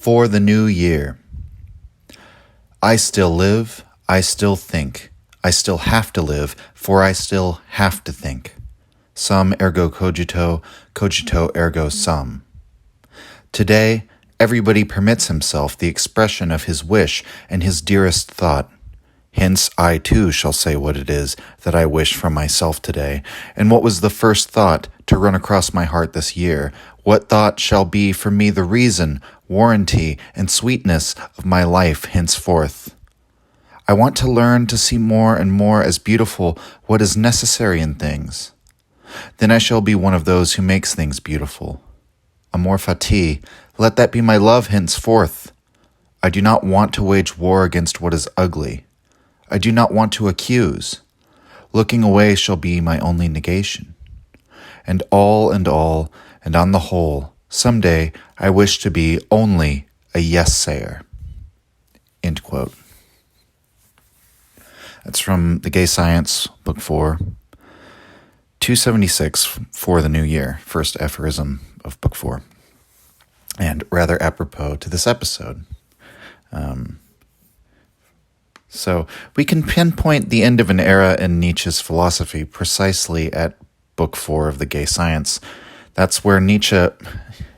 For the New Year. I still live, I still think, I still have to live, for I still have to think. Sum ergo cogito, cogito ergo sum. Today, everybody permits himself the expression of his wish and his dearest thought. Hence, I too shall say what it is that I wish from myself today, and what was the first thought to run across my heart this year, what thought shall be for me the reason, warranty, and sweetness of my life henceforth. I want to learn to see more and more as beautiful what is necessary in things. Then I shall be one of those who makes things beautiful. Amor fati, let that be my love henceforth. I do not want to wage war against what is ugly. I do not want to accuse. Looking away shall be my only negation. And on the whole, some day I wish to be only a yes-sayer. End quote. That's from The Gay Science, Book 4, 276 for the New Year, first aphorism of Book 4. And rather apropos to this episode. So we can pinpoint the end of an era in Nietzsche's philosophy precisely at Book 4 of The Gay Science. That's where Nietzsche,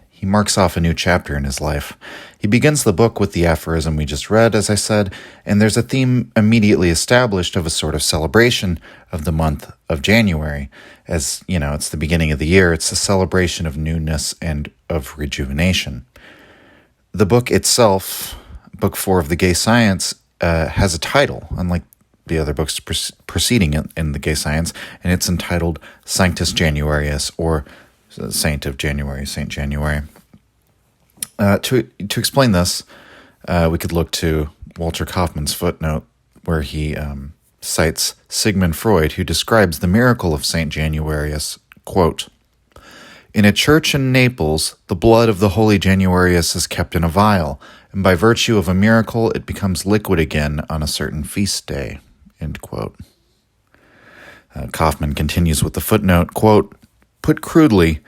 he marks off a new chapter in his life. He begins the book with the aphorism we just read, as I said, and there's a theme immediately established of a sort of celebration of the month of January. As, you know, it's the beginning of the year, it's a celebration of newness and of rejuvenation. The book itself, Book 4 of The Gay Science, has a title, unlike the other books preceding it in The Gay Science, and it's entitled Sanctus Januarius, or Saint of January, Saint January. To explain this, we could look to Walter Kaufmann's footnote, where he cites Sigmund Freud, who describes the miracle of Saint Januarius, quote, "In a church in Naples, the blood of the holy Januarius is kept in a vial, and by virtue of a miracle it becomes liquid again on a certain feast day." End quote. Kaufmann continues with the footnote, quote, "Put crudely,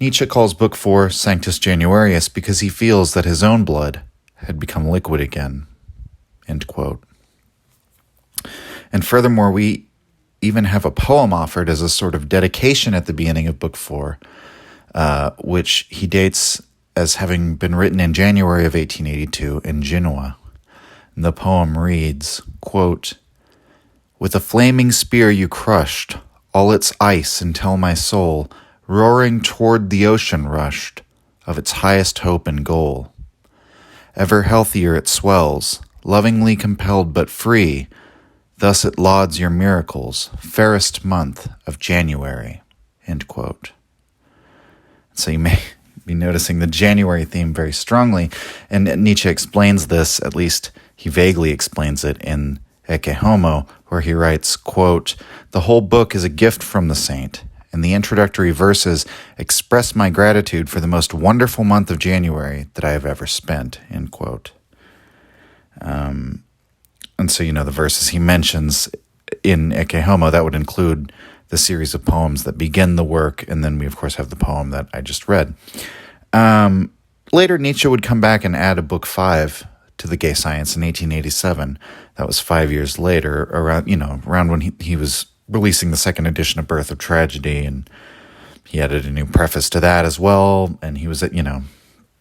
Nietzsche calls Book 4 Sanctus Januarius because he feels that his own blood had become liquid again." End quote. And furthermore, we even have a poem offered as a sort of dedication at the beginning of Book 4, which he dates as having been written in January of 1882 in Genoa. And the poem reads, quote, "With a flaming spear you crushed all its ice until my soul, roaring toward the ocean rushed, of its highest hope and goal. Ever healthier it swells, lovingly compelled but free, thus it lauds your miracles, fairest month of January." End quote. So you may be noticing the January theme very strongly, and Nietzsche explains this, at least he vaguely explains it in Ecce Homo, where he writes, quote, "The whole book is a gift from the saint, and the introductory verses express my gratitude for the most wonderful month of January that I have ever spent," end quote. And so, you know, the verses he mentions in Ecce Homo, that would include the series of poems that begin the work, and then we, of course, have the poem that I just read. Later, Nietzsche would come back and add a Book 5 to The Gay Science in 1887. That was 5 years later, around when he was releasing the second edition of Birth of Tragedy, and he added a new preface to that as well, and he was,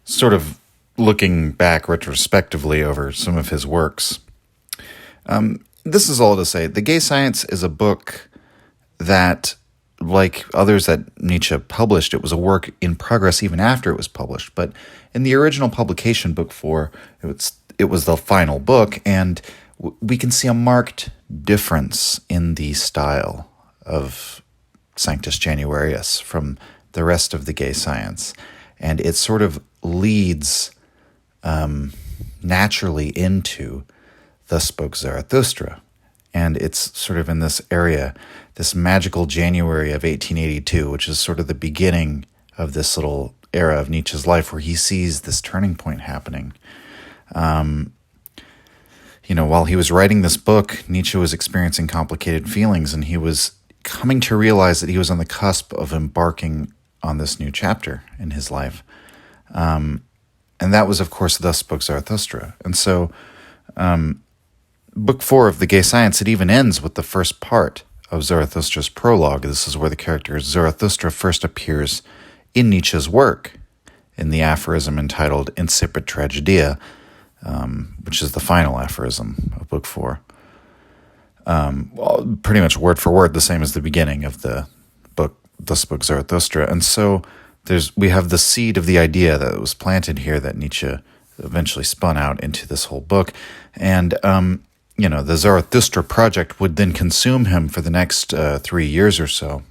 sort of looking back retrospectively over some of his works. This is all to say, The Gay Science is a book that, like others that Nietzsche published, it was a work in progress even after it was published. But in the original publication, Book 4, it was the final book, and we can see a marked difference in the style of Sanctus Januarius from the rest of The Gay Science. And it sort of leads naturally into Thus Spoke Zarathustra. And it's sort of in this area, this magical January of 1882, which is sort of the beginning of this little era of Nietzsche's life where he sees this turning point happening. While he was writing this book, Nietzsche was experiencing complicated feelings, and he was coming to realize that he was on the cusp of embarking on this new chapter in his life. And And that was, of course, thus spoke Zarathustra. And so Book 4 of The Gay Science, it even ends with the first part of Zarathustra's prologue. This is where the character Zarathustra first appears in Nietzsche's work, in the aphorism entitled Incipit Tragedia, which is the final aphorism of Book 4. Well, pretty much word for word the same as the beginning of the book, Thus Spoke Zarathustra. And so we have the seed of the idea that was planted here that Nietzsche eventually spun out into this whole book. And, the Zarathustra project would then consume him for the next 3 years or so.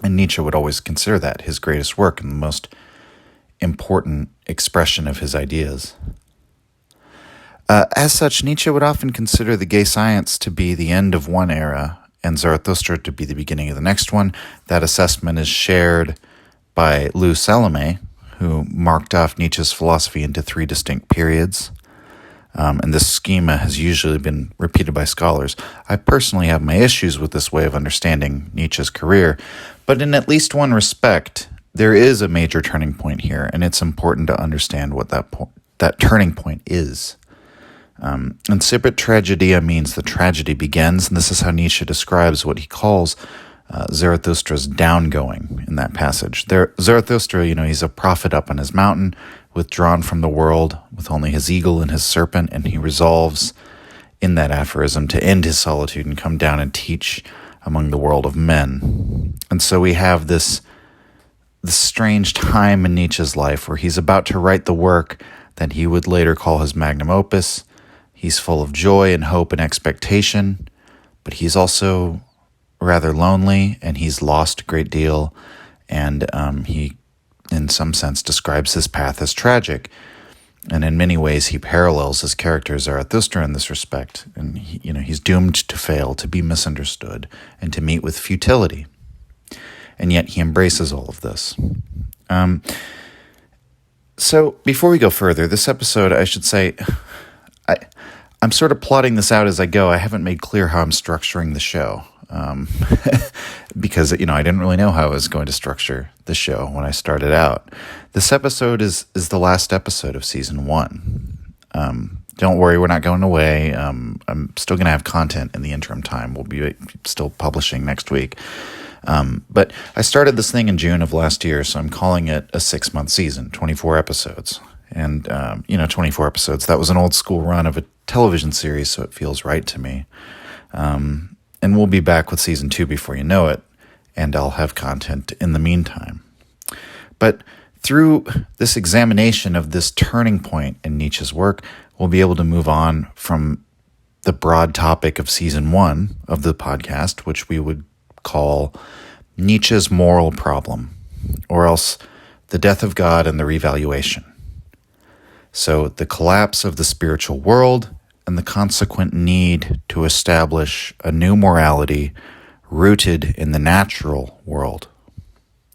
And Nietzsche would always consider that his greatest work and the most important expression of his ideas. As such, Nietzsche would often consider the gay science to be the end of one era and Zarathustra to be the beginning of the next one. That assessment is shared by Lou Salome, who marked off Nietzsche's philosophy into 3 distinct periods. And this schema has usually been repeated by scholars. I personally have my issues with this way of understanding Nietzsche's career, but in at least one respect, there is a major turning point here, and it's important to understand what that turning point is. Incipit tragedia means the tragedy begins, and this is how Nietzsche describes what he calls Zarathustra's downgoing in that passage. Zarathustra, he's a prophet up on his mountain, withdrawn from the world with only his eagle and his serpent, and he resolves in that aphorism to end his solitude and come down and teach among the world of men. And so we have this strange time in Nietzsche's life where he's about to write the work that he would later call his magnum opus. He's full of joy and hope and expectation, but he's also rather lonely, and he's lost a great deal, and he, in some sense, describes his path as tragic. And in many ways, he parallels his character Zarathustra in this respect. And he's doomed to fail, to be misunderstood, and to meet with futility. And yet he embraces all of this. So before we go further, this episode, I should say, I'm sort of plotting this out as I go. I haven't made clear how I'm structuring the show. Because, I didn't really know how I was going to structure the show when I started out. This episode is the last episode of season 1. Don't worry, we're not going away. I'm still going to have content in the interim time. We'll be still publishing next week. But I started this thing in June of last year, so I'm calling it a 6-month season, 24 episodes. And, 24 episodes, that was an old school run of a television series, so it feels right to me. And we'll be back with season 2 before you know it, and I'll have content in the meantime. But through this examination of this turning point in Nietzsche's work, we'll be able to move on from the broad topic of season 1 of the podcast, which we would call Nietzsche's moral problem, or else the death of God and the revaluation. So the collapse of the spiritual world and the consequent need to establish a new morality rooted in the natural world.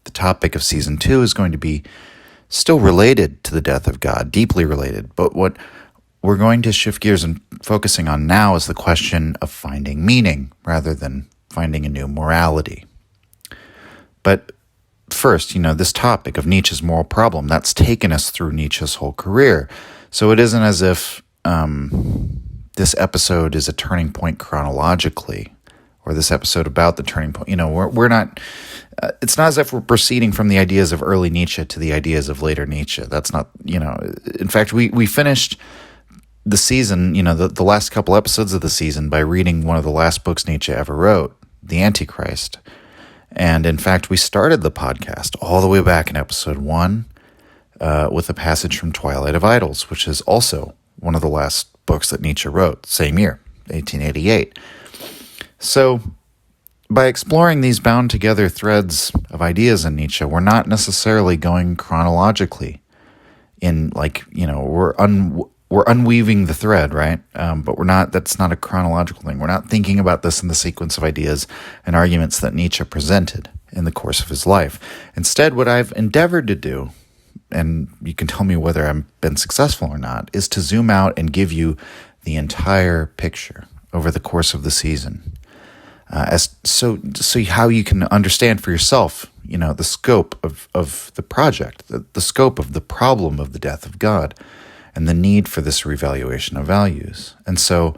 The topic of season 2 is going to be still related to the death of God, deeply related, but what we're going to shift gears and focusing on now is the question of finding meaning rather than finding a new morality. But first, this topic of Nietzsche's moral problem, that's taken us through Nietzsche's whole career. So it isn't as if this episode is a turning point chronologically, or this episode about the turning point. We're not, it's not as if we're proceeding from the ideas of early Nietzsche to the ideas of later Nietzsche. That's not, in fact, we finished the season, the last couple episodes of the season by reading one of the last books Nietzsche ever wrote, The Antichrist. And in fact, we started the podcast all the way back in episode 1 with a passage from Twilight of Idols, which is also one of the last books that Nietzsche wrote, same year, 1888. So by exploring these bound together threads of ideas in Nietzsche, we're not necessarily going chronologically in we're unweaving the thread, right? But that's not a chronological thing. We're not thinking about this in the sequence of ideas and arguments that Nietzsche presented in the course of his life. Instead, what I've endeavored to do, and you can tell me whether I've been successful or not, is to zoom out and give you the entire picture over the course of the season. So how you can understand for yourself, the scope of the project, the scope of the problem of the death of God, and the need for this revaluation of values. And so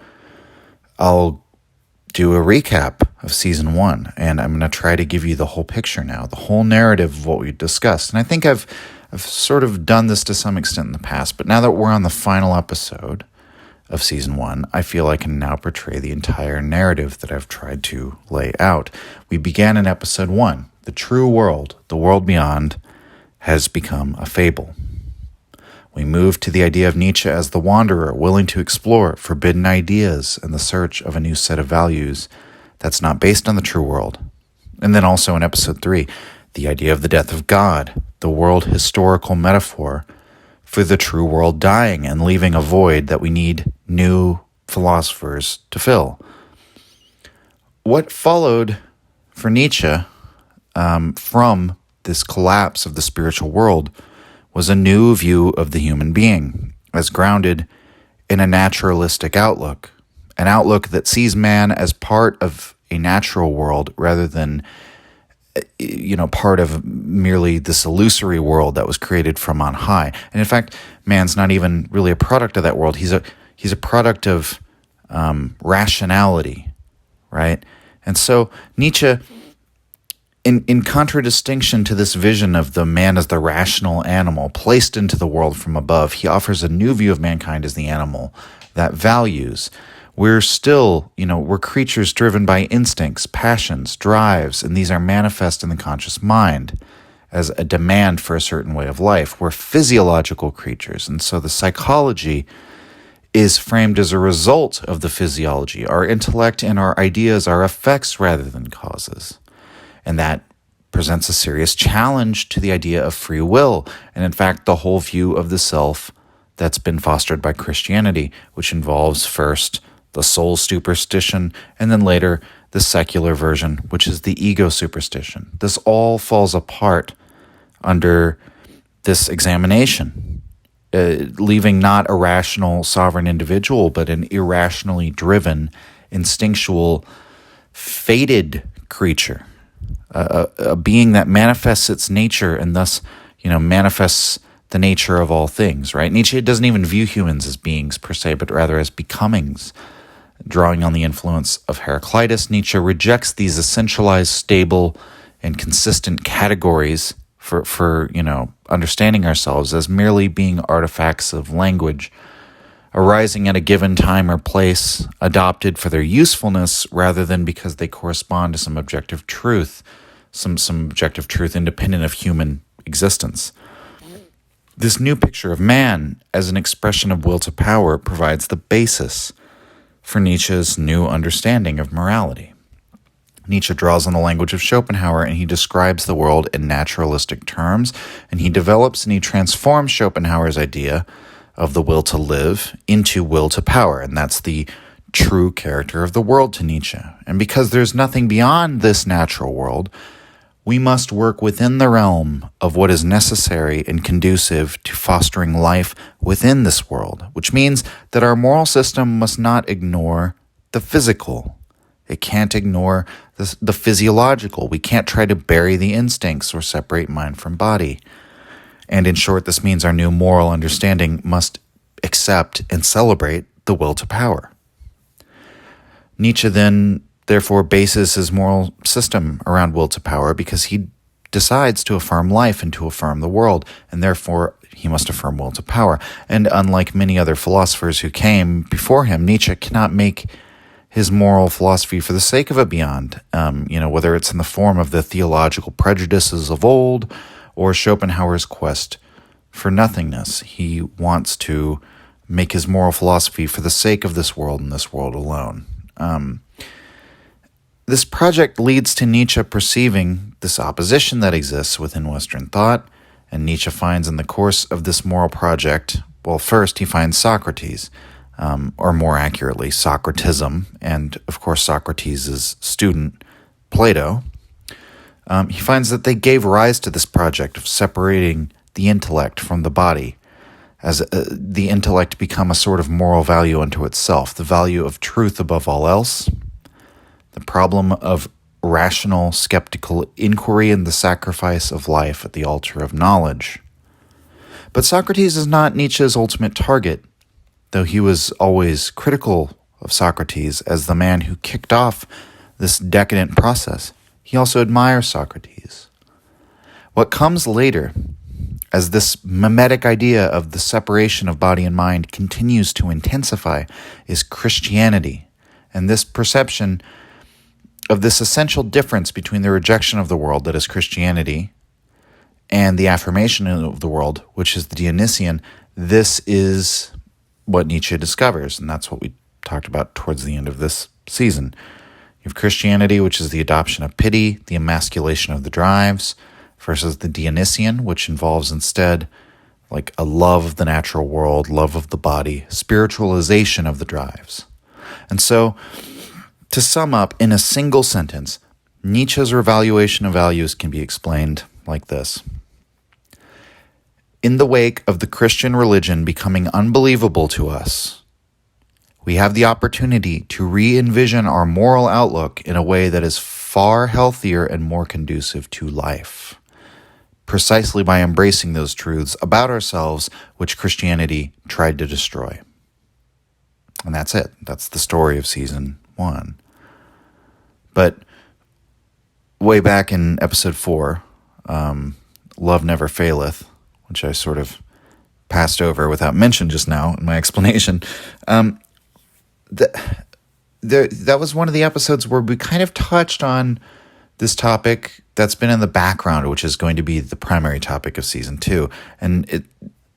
I'll do a recap of season 1, and I'm going to try to give you the whole picture now, the whole narrative of what we discussed. And I think I've sort of done this to some extent in the past, but now that we're on the final episode of season 1, I feel I can now portray the entire narrative that I've tried to lay out. We began in episode 1. The true world, the world beyond, has become a fable. We move to the idea of Nietzsche as the wanderer, willing to explore forbidden ideas in the search of a new set of values that's not based on the true world. And then also in episode 3, the idea of the death of God, the world historical metaphor for the true world dying and leaving a void that we need new philosophers to fill. What followed for Nietzsche from this collapse of the spiritual world was a new view of the human being as grounded in a naturalistic outlook, an outlook that sees man as part of a natural world rather than part of merely this illusory world that was created from on high. And in fact, man's not even really a product of that world. He's a product of rationality, right? And so Nietzsche, in contradistinction to this vision of the man as the rational animal placed into the world from above, he offers a new view of mankind as the animal that values. We're still, we're creatures driven by instincts, passions, drives, and these are manifest in the conscious mind as a demand for a certain way of life. We're physiological creatures, and so the psychology is framed as a result of the physiology. Our intellect and our ideas are effects rather than causes. And that presents a serious challenge to the idea of free will, and in fact, the whole view of the self that's been fostered by Christianity, which involves first the soul superstition, and then later the secular version, which is the ego superstition. This all falls apart under this examination, leaving not a rational, sovereign individual, but an irrationally driven, instinctual, fated creature. A being that manifests its nature and thus, manifests the nature of all things, right? Nietzsche doesn't even view humans as beings per se, but rather as becomings. Drawing on the influence of Heraclitus, Nietzsche rejects these essentialized, stable, and consistent categories for understanding ourselves as merely being artifacts of language, arising at a given time or place, adopted for their usefulness rather than because they correspond to some objective truth, some objective truth independent of human existence. This new picture of man as an expression of will to power provides the basis for Nietzsche's new understanding of morality. Nietzsche draws on the language of Schopenhauer, and he describes the world in naturalistic terms, and he develops and he transforms Schopenhauer's idea of the will to live into will to power, and that's the true character of the world to Nietzsche. And because there's nothing beyond this natural world, we must work within the realm of what is necessary and conducive to fostering life within this world, which means that our moral system must not ignore the physical. It can't ignore the physiological. We can't try to bury the instincts or separate mind from body. And in short, this means our new moral understanding must accept and celebrate the will to power. Nietzsche then, therefore, bases his moral system around will to power because he decides to affirm life and to affirm the world, and therefore he must affirm will to power. And unlike many other philosophers who came before him, Nietzsche cannot make his moral philosophy for the sake of a beyond, whether it's in the form of the theological prejudices of old or Schopenhauer's quest for nothingness. He wants to make his moral philosophy for the sake of this world and this world alone. This project leads to Nietzsche perceiving this opposition that exists within Western thought, and Nietzsche finds in the course of this moral project, well, first he finds Socrates, or more accurately, Socratism, and of course Socrates' student, Plato. He finds that they gave rise to this project of separating the intellect from the body, as the intellect become a sort of moral value unto itself, the value of truth above all else, the problem of rational, skeptical inquiry and the sacrifice of life at the altar of knowledge. But Socrates is not Nietzsche's ultimate target, though he was always critical of Socrates as the man who kicked off this decadent process. He also admires Socrates. What comes later, as this mimetic idea of the separation of body and mind continues to intensify, is Christianity, and this perception of this essential difference between the rejection of the world, that is Christianity, and the affirmation of the world, which is the Dionysian. This is what Nietzsche discovers, and that's what we talked about towards the end of this season. You have Christianity, which is the adoption of pity, the emasculation of the drives, versus the Dionysian, which involves instead like a love of the natural world, love of the body, spiritualization of the drives. And so, to sum up in a single sentence, Nietzsche's revaluation of values can be explained like this. In the wake of the Christian religion becoming unbelievable to us, we have the opportunity to re-envision our moral outlook in a way that is far healthier and more conducive to life, precisely by embracing those truths about ourselves which Christianity tried to destroy. And that's it. That's the story of season 1. But way back in episode 4, Love Never Faileth, which I sort of passed over without mention just now in my explanation, that was one of the episodes where we kind of touched on this topic that's been in the background, which is going to be the primary topic of season 2. And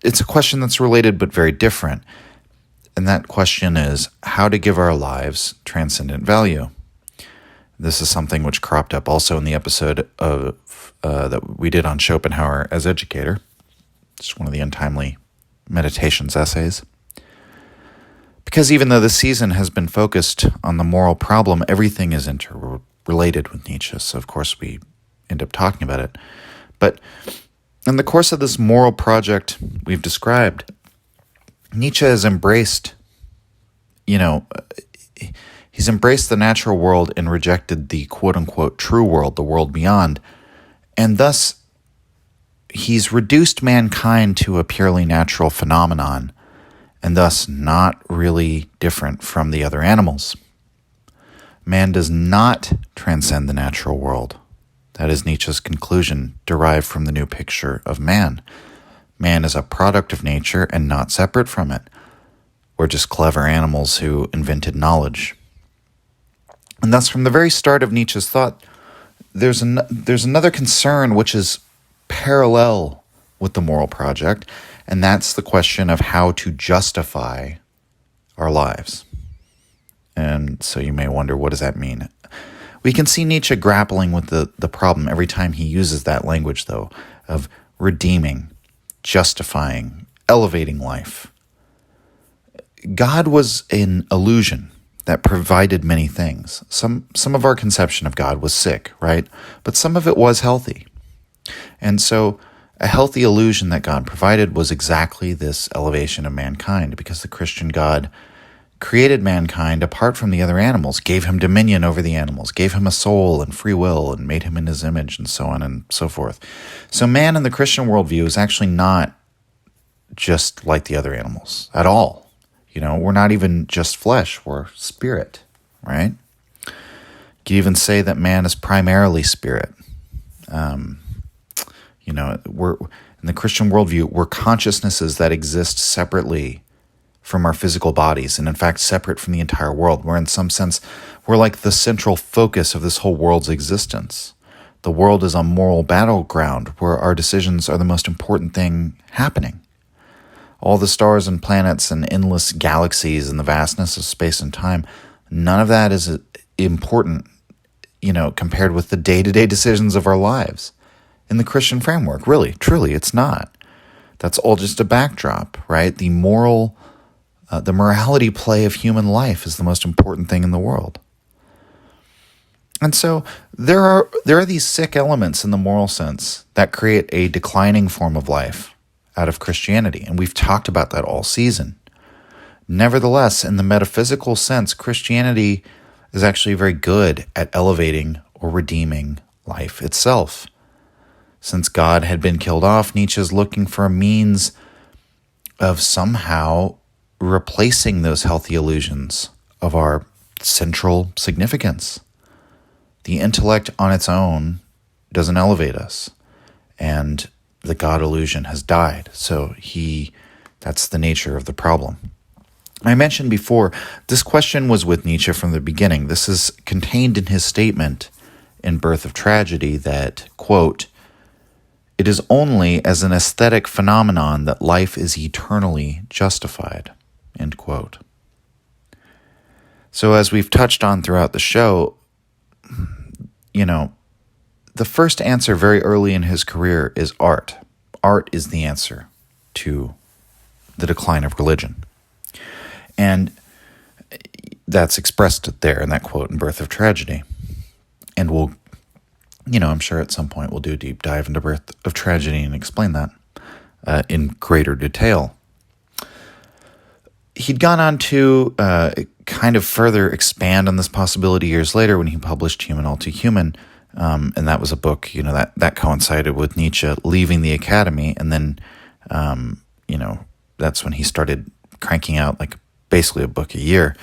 it's a question that's related but very different. And that question is how to give our lives transcendent value. This is something which cropped up also in the episode of that we did on Schopenhauer as educator. It's one of the untimely meditations essays. Because even though the season has been focused on the moral problem, everything is interrelated with Nietzsche. So, of course, we end up talking about it. But in the course of this moral project we've described, Nietzsche has embraced, he's embraced the natural world and rejected the quote-unquote true world, the world beyond. And thus, he's reduced mankind to a purely natural phenomenon, and thus not really different from the other animals. Man does not transcend the natural world. That is Nietzsche's conclusion, derived from the new picture of man. Man is a product of nature and not separate from it. We're just clever animals who invented knowledge. And thus, from the very start of Nietzsche's thought, there's another concern which is parallel with the moral project, and that's the question of how to justify our lives. And so you may wonder, what does that mean? We can see Nietzsche grappling with the problem every time he uses that language, though, of redeeming, justifying, elevating life. God was an illusion that provided many things. Some of our conception of God was sick, right? But some of it was healthy. And so a healthy illusion that God provided was exactly this elevation of mankind, because the Christian God created mankind apart from the other animals, gave him dominion over the animals, gave him a soul and free will, and made him in his image, and so on and so forth. So man in the Christian worldview is actually not just like the other animals at all. We're not even just flesh, we're spirit, right? You could even say that man is primarily spirit. We're in the Christian worldview, we're consciousnesses that exist separately from our physical bodies, and in fact separate from the entire world. We're in some sense, we're like the central focus of this whole world's existence. The world is a moral battleground where our decisions are the most important thing happening. All the stars and planets and endless galaxies and the vastness of space and time, none of that is important, compared with the day-to-day decisions of our lives. In the Christian framework, really, truly, it's not. That's all just a backdrop, right? The morality play of human life is the most important thing in the world. And so there are these sick elements in the moral sense that create a declining form of life out of Christianity, and we've talked about that all season. Nevertheless, in the metaphysical sense, Christianity is actually very good at elevating or redeeming life itself. Since God had been killed off, Nietzsche is looking for a means of somehow replacing those healthy illusions of our central significance. The intellect on its own doesn't elevate us, and the God illusion has died. So that's the nature of the problem. I mentioned before, this question was with Nietzsche from the beginning. This is contained in his statement in Birth of Tragedy that, quote, "It is only as an aesthetic phenomenon that life is eternally justified," end quote. So as we've touched on throughout the show, the first answer very early in his career is art. Art is the answer to the decline of religion. And that's expressed there in that quote in Birth of Tragedy. And we'll, I'm sure at some point we'll do a deep dive into Birth of Tragedy and explain that in greater detail. He'd gone on to kind of further expand on this possibility years later when he published Human All Too Human. And that was a book, that coincided with Nietzsche leaving the academy. And then, that's when he started cranking out basically a book a year.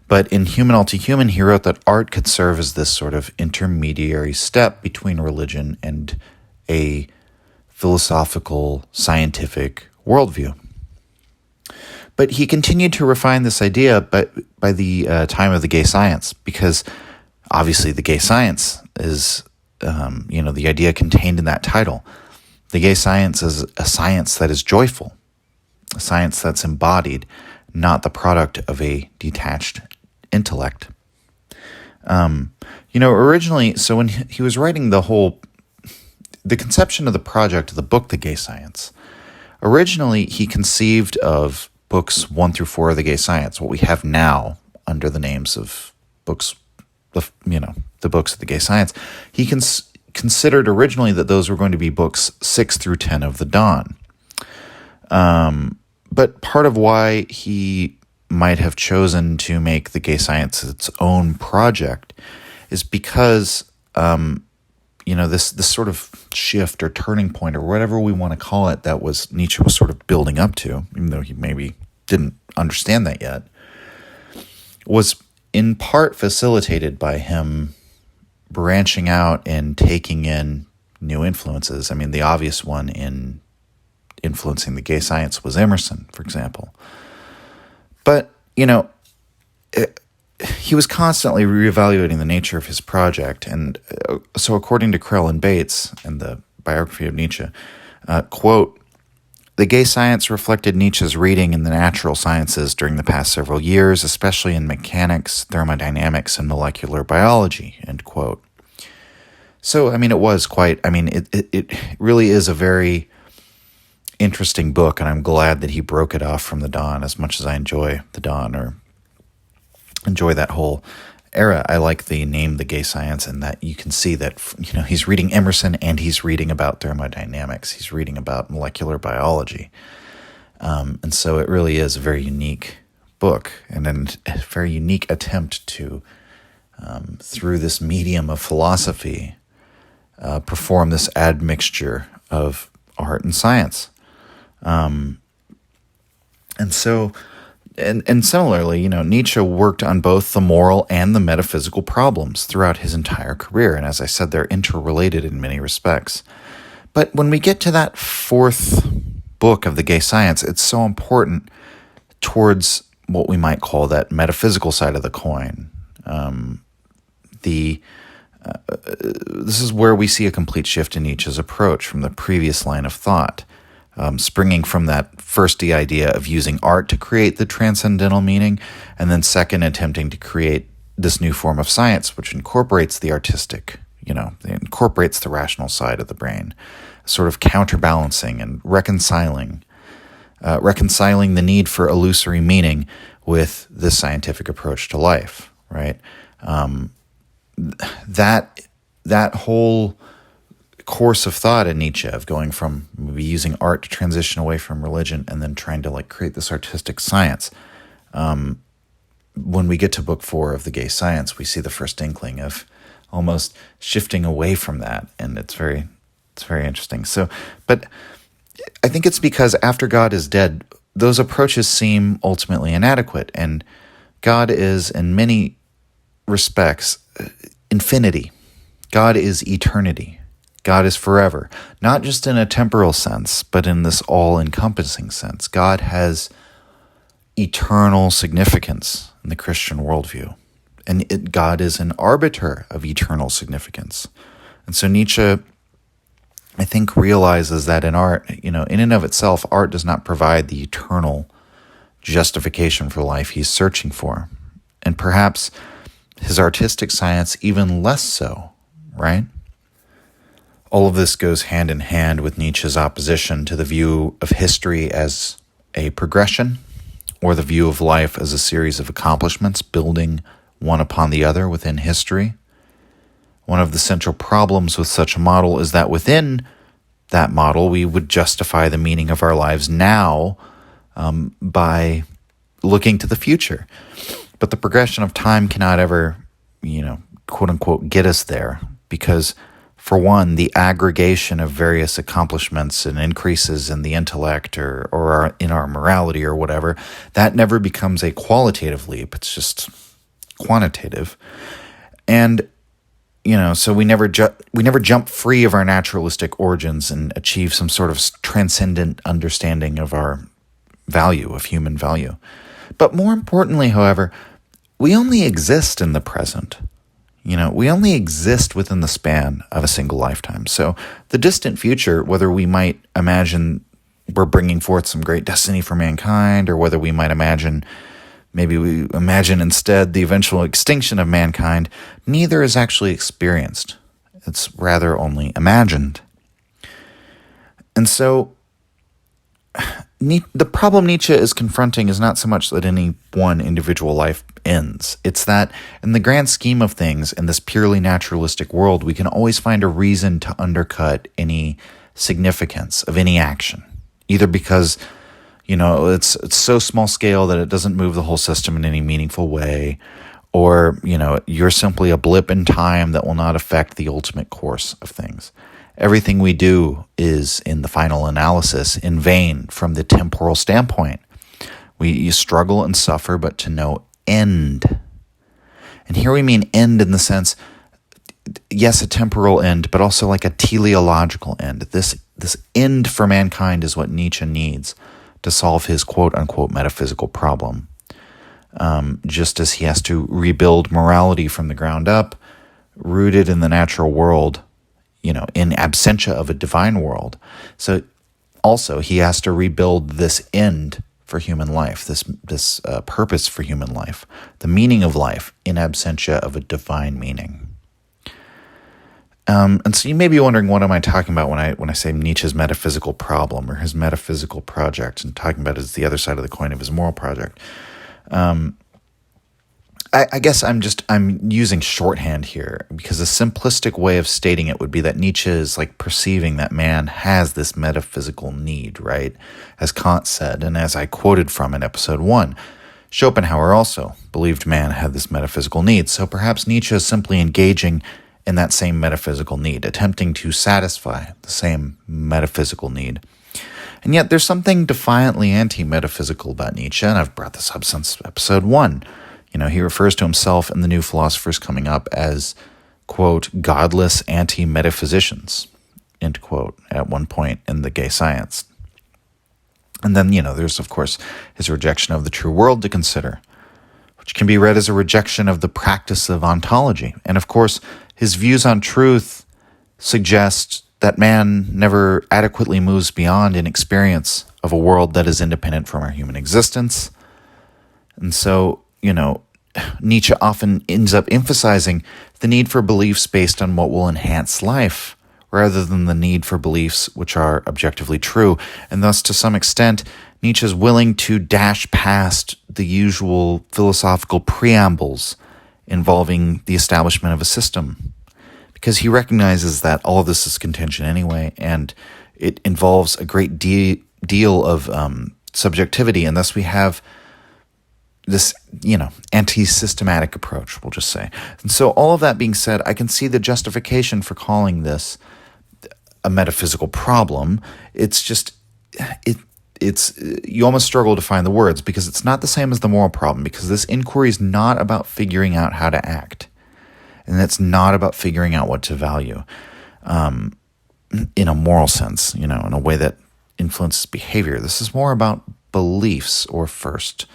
But in Human All Too Human, he wrote that art could serve as this sort of intermediary step between religion and a philosophical, scientific worldview. But he continued to refine this idea by the time of the gay science, because obviously the gay science is, the idea contained in that title. The gay science is a science that is joyful, a science that's embodied, not the product of a detached intellect. Originally, so when he was writing the conception of the project of the book, The Gay Science, originally he conceived of books 1 through 4 of The Gay Science, what we have now under the names of books, the books of The Gay Science. He considered originally that those were going to be books 6 through 10 of the Dawn. But part of why he might have chosen to make The Gay Science its own project is because, this sort of shift or turning point or whatever we want to call it that Nietzsche was sort of building up to, even though he maybe didn't understand that yet, was in part facilitated by him branching out and taking in new influences. I mean, the obvious one in influencing The Gay Science was Emerson, for example. But, he was constantly reevaluating the nature of his project. And so according to Krell and Bates in the biography of Nietzsche, quote, "The Gay Science reflected Nietzsche's reading in the natural sciences during the past several years, especially in mechanics, thermodynamics, and molecular biology," end quote. So, it was it really is a very interesting book, and I'm glad that he broke it off from the Dawn. As much as I enjoy the Dawn or enjoy that whole era, I like the name The Gay Science, and that you can see that he's reading Emerson and he's reading about thermodynamics. He's reading about molecular biology. And so it really is a very unique book and a very unique attempt to, through this medium of philosophy, perform this admixture of art and science. And similarly, Nietzsche worked on both the moral and the metaphysical problems throughout his entire career. And as I said, they're interrelated in many respects. But when we get to that 4th book of The Gay Science, it's so important towards what we might call that metaphysical side of the coin. This is where we see a complete shift in Nietzsche's approach from the previous line of thought. Springing from that first the idea of using art to create the transcendental meaning, and then second attempting to create this new form of science which incorporates the artistic, incorporates the rational side of the brain, sort of counterbalancing and reconciling the need for illusory meaning with this scientific approach to life, right? That whole course of thought in Nietzsche of going from maybe using art to transition away from religion and then trying to create this artistic science. When we get to book 4 of The Gay Science, we see the first inkling of almost shifting away from that. And it's very interesting. So, but I think it's because after God is dead, those approaches seem ultimately inadequate. And God is, in many respects, infinity. God is eternity. God is forever, not just in a temporal sense, but in this all-encompassing sense. God has eternal significance in the Christian worldview, and God is an arbiter of eternal significance. And so Nietzsche, I think, realizes that in art, in and of itself, art does not provide the eternal justification for life he's searching for. And perhaps his artistic science even less so, right? All of this goes hand in hand with Nietzsche's opposition to the view of history as a progression, or the view of life as a series of accomplishments building one upon the other within history. One of the central problems with such a model is that within that model, we would justify the meaning of our lives now by looking to the future. But the progression of time cannot ever, quote unquote, get us there, because for one, the aggregation of various accomplishments and increases in the intellect or in our morality or whatever, that never becomes a qualitative leap. It's just quantitative. And, so we never jump free of our naturalistic origins and achieve some sort of transcendent understanding of our value, of human value. But more importantly, however, we only exist in the present. We only exist within the span of a single lifetime. So the distant future, whether we might imagine we're bringing forth some great destiny for mankind, or whether we might maybe we imagine instead the eventual extinction of mankind, neither is actually experienced. It's rather only imagined. And so the problem Nietzsche is confronting is not so much that any one individual life ends. It's that in the grand scheme of things, in this purely naturalistic world, we can always find a reason to undercut any significance of any action. Either because, it's so small scale that it doesn't move the whole system in any meaningful way, or, you're simply a blip in time that will not affect the ultimate course of things. Everything we do is, in the final analysis, in vain from the temporal standpoint. You struggle and suffer, but to no end. And here we mean end in the sense, yes, a temporal end, but also like a teleological end. This end for mankind is what Nietzsche needs to solve his quote-unquote metaphysical problem. Just as he has to rebuild morality from the ground up, rooted in the natural world, in absentia of a divine world. So also he has to rebuild this end for human life, this purpose for human life, the meaning of life in absentia of a divine meaning. And so you may be wondering, what am I talking about when I say Nietzsche's metaphysical problem or his metaphysical project, and talking about it as the other side of the coin of his moral project. I guess I'm using shorthand here, because a simplistic way of stating it would be that Nietzsche is like perceiving that man has this metaphysical need, right? As Kant said, and as I quoted from in episode 1, Schopenhauer also believed man had this metaphysical need. So perhaps Nietzsche is simply engaging in that same metaphysical need, attempting to satisfy the same metaphysical need. And yet there's something defiantly anti-metaphysical about Nietzsche, and I've brought this up since episode 1. He refers to himself and the new philosophers coming up as, quote, godless anti-metaphysicians, end quote, at one point in the Gay Science. And then, there's, of course, his rejection of the true world to consider, which can be read as a rejection of the practice of ontology. And, of course, his views on truth suggest that man never adequately moves beyond an experience of a world that is independent from our human existence. And so, Nietzsche often ends up emphasizing the need for beliefs based on what will enhance life, rather than the need for beliefs which are objectively true. And thus, to some extent, Nietzsche is willing to dash past the usual philosophical preambles involving the establishment of a system, because he recognizes that all of this is contention anyway, and it involves a great deal of subjectivity, and thus we have this, anti-systematic approach, we'll just say. And so all of that being said, I can see the justification for calling this a metaphysical problem. It's just, you almost struggle to find the words, because it's not the same as the moral problem, because this inquiry is not about figuring out how to act. And it's not about figuring out what to value in a moral sense, in a way that influences behavior. This is more about beliefs or first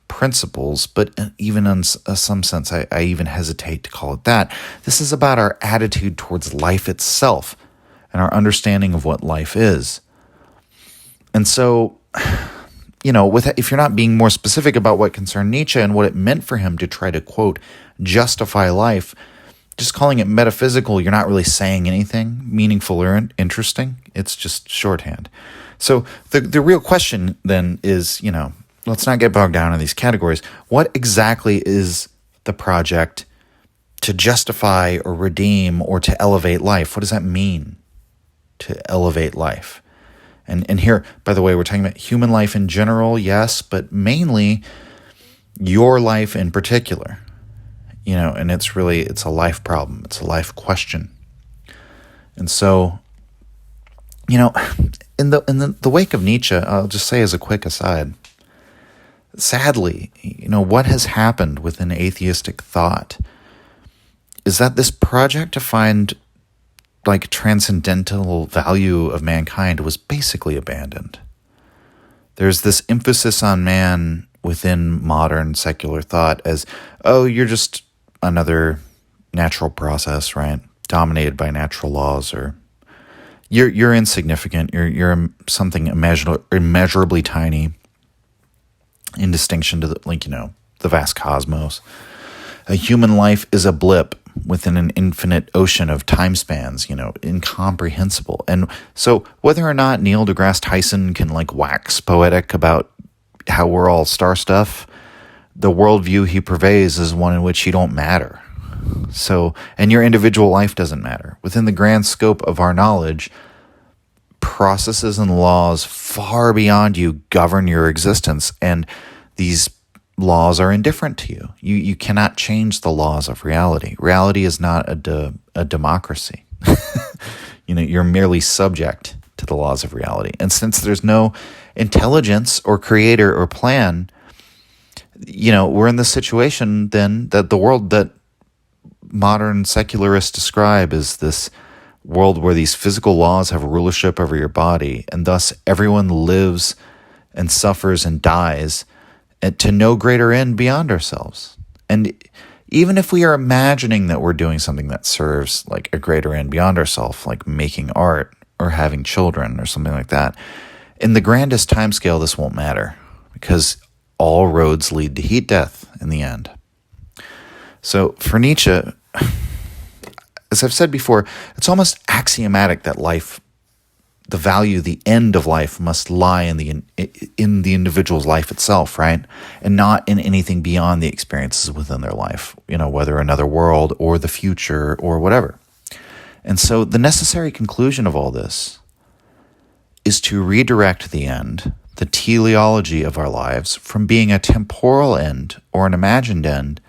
principles, but even in some sense, I even hesitate to call it that. This is about our attitude towards life itself and our understanding of what life is. And so, if you're not being more specific about what concerned Nietzsche and what it meant for him to try to, quote, justify life, just calling it metaphysical, you're not really saying anything meaningful or interesting. It's just shorthand. So the real question then is, let's not get bogged down in these categories. What exactly is the project to justify or redeem or to elevate life? What does that mean, to elevate life? And here, by the way, we're talking about human life in general, yes, but mainly your life in particular. And it's a life problem. It's a life question. And so, in the wake of Nietzsche, I'll just say as a quick aside, sadly, what has happened within atheistic thought is that this project to find transcendental value of mankind was basically abandoned. There's this emphasis on man within modern secular thought as, you're just another natural process, right? Dominated by natural laws, or you're insignificant. You're something immeasurably tiny in distinction to the vast cosmos. A human life is a blip within an infinite ocean of time spans, incomprehensible. And so whether or not Neil deGrasse Tyson can wax poetic about how we're all star stuff, the worldview he purveys is one in which you don't matter. So, and your individual life doesn't matter. Within the grand scope of our knowledge, processes and laws far beyond you govern your existence, and these laws are indifferent to you. You cannot change the laws of reality. Reality is not a democracy. You're merely subject to the laws of reality. And since there's no intelligence or creator or plan, we're in this situation then that the world that modern secularists describe as this world where these physical laws have rulership over your body, and thus everyone lives and suffers and dies to no greater end beyond ourselves. And even if we are imagining that we're doing something that serves a greater end beyond ourselves, like making art or having children or something like that, in the grandest timescale, this won't matter, because all roads lead to heat death in the end. So for Nietzsche, as I've said before, it's almost axiomatic that life, the value, the end of life, must lie in the individual's life itself, right? And not in anything beyond the experiences within their life, whether another world or the future or whatever. And so the necessary conclusion of all this is to redirect the end, the teleology of our lives, from being a temporal end or an imagined end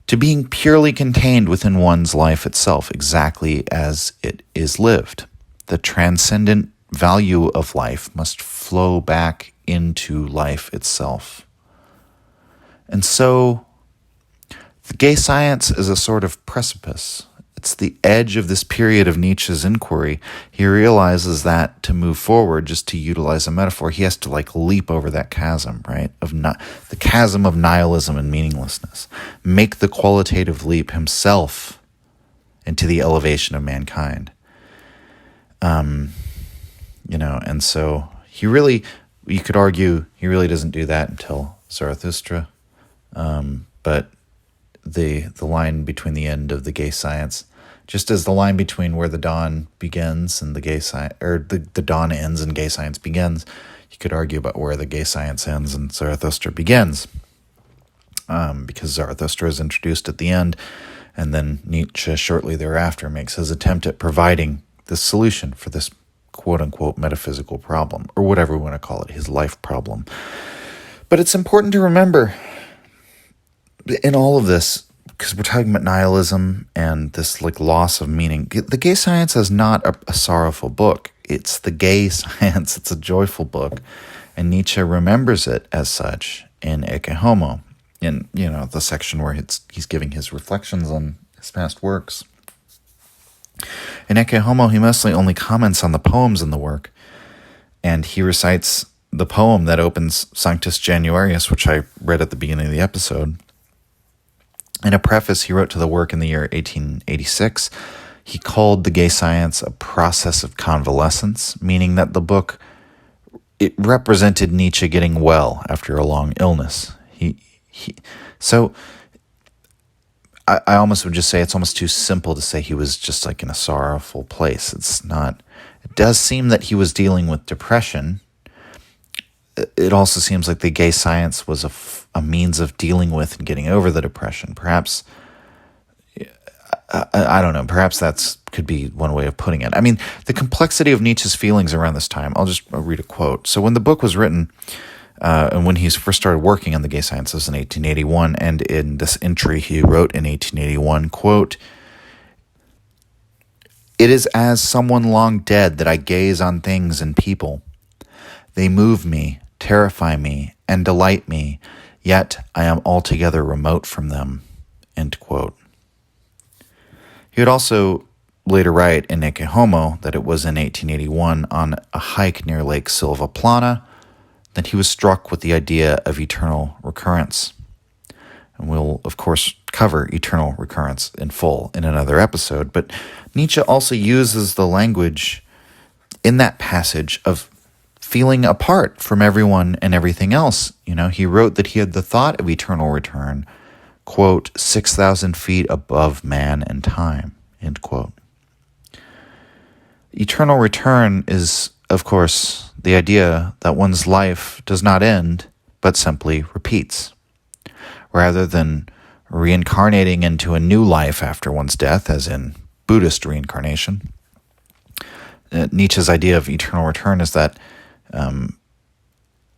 to being purely contained within one's life itself, exactly as it is lived. The transcendent value of life must flow back into life itself. And so, the gay science is a sort of precipice. It's the edge of this period of Nietzsche's inquiry. He realizes that to move forward, just to utilize a metaphor, he has to leap over that chasm, right? The chasm of nihilism and meaninglessness. Make the qualitative leap himself into the elevation of mankind. And so you could argue he really doesn't do that until Zarathustra. But the line between the end of the gay science, just as the line between where the dawn begins and the gay science, or the dawn ends and gay science begins, you could argue about where the gay science ends and Zarathustra begins. Because Zarathustra is introduced at the end, and then Nietzsche shortly thereafter makes his attempt at providing the solution for this quote-unquote metaphysical problem, or whatever we want to call it, his life problem. But it's important to remember in all of this, because we're talking about nihilism and this like loss of meaning, the Gay Science is not a sorrowful book. It's the Gay Science. It's a joyful book. And Nietzsche remembers it as such in Ecce Homo, in, the section where he's giving his reflections on his past works. In Ecce Homo, he mostly only comments on the poems in the work, and he recites the poem that opens Sanctus Januarius, which I read at the beginning of the episode. In a preface he wrote to the work in the year 1886, he called the Gay Science a process of convalescence, meaning that the book, it represented Nietzsche getting well after a long illness. So I almost would just say it's almost too simple to say he was just like in a sorrowful place. It's not. It does seem that he was dealing with depression. It also seems like the Gay Science was a means of dealing with and getting over the depression. Perhaps, I don't know, perhaps that could be one way of putting it. I mean, the complexity of Nietzsche's feelings around this time, I'll read a quote. So when the book was written, and when he first started working on the Gay Science, was in 1881, and in this entry he wrote in 1881, quote, "It is as someone long dead that I gaze on things and people. They move me, terrify me, and delight me, yet I am altogether remote from them." End quote. He would also later write in Ecce Homo that it was in 1881 on a hike near Lake Silvaplana that he was struck with the idea of eternal recurrence. And we'll, of course, cover eternal recurrence in full in another episode. But Nietzsche also uses the language in that passage of feeling apart from everyone and everything else. He wrote that he had the thought of eternal return, quote, 6,000 feet above man and time, end quote. Eternal return is, of course, the idea that one's life does not end, but simply repeats. Rather than reincarnating into a new life after one's death, as in Buddhist reincarnation, Nietzsche's idea of eternal return is that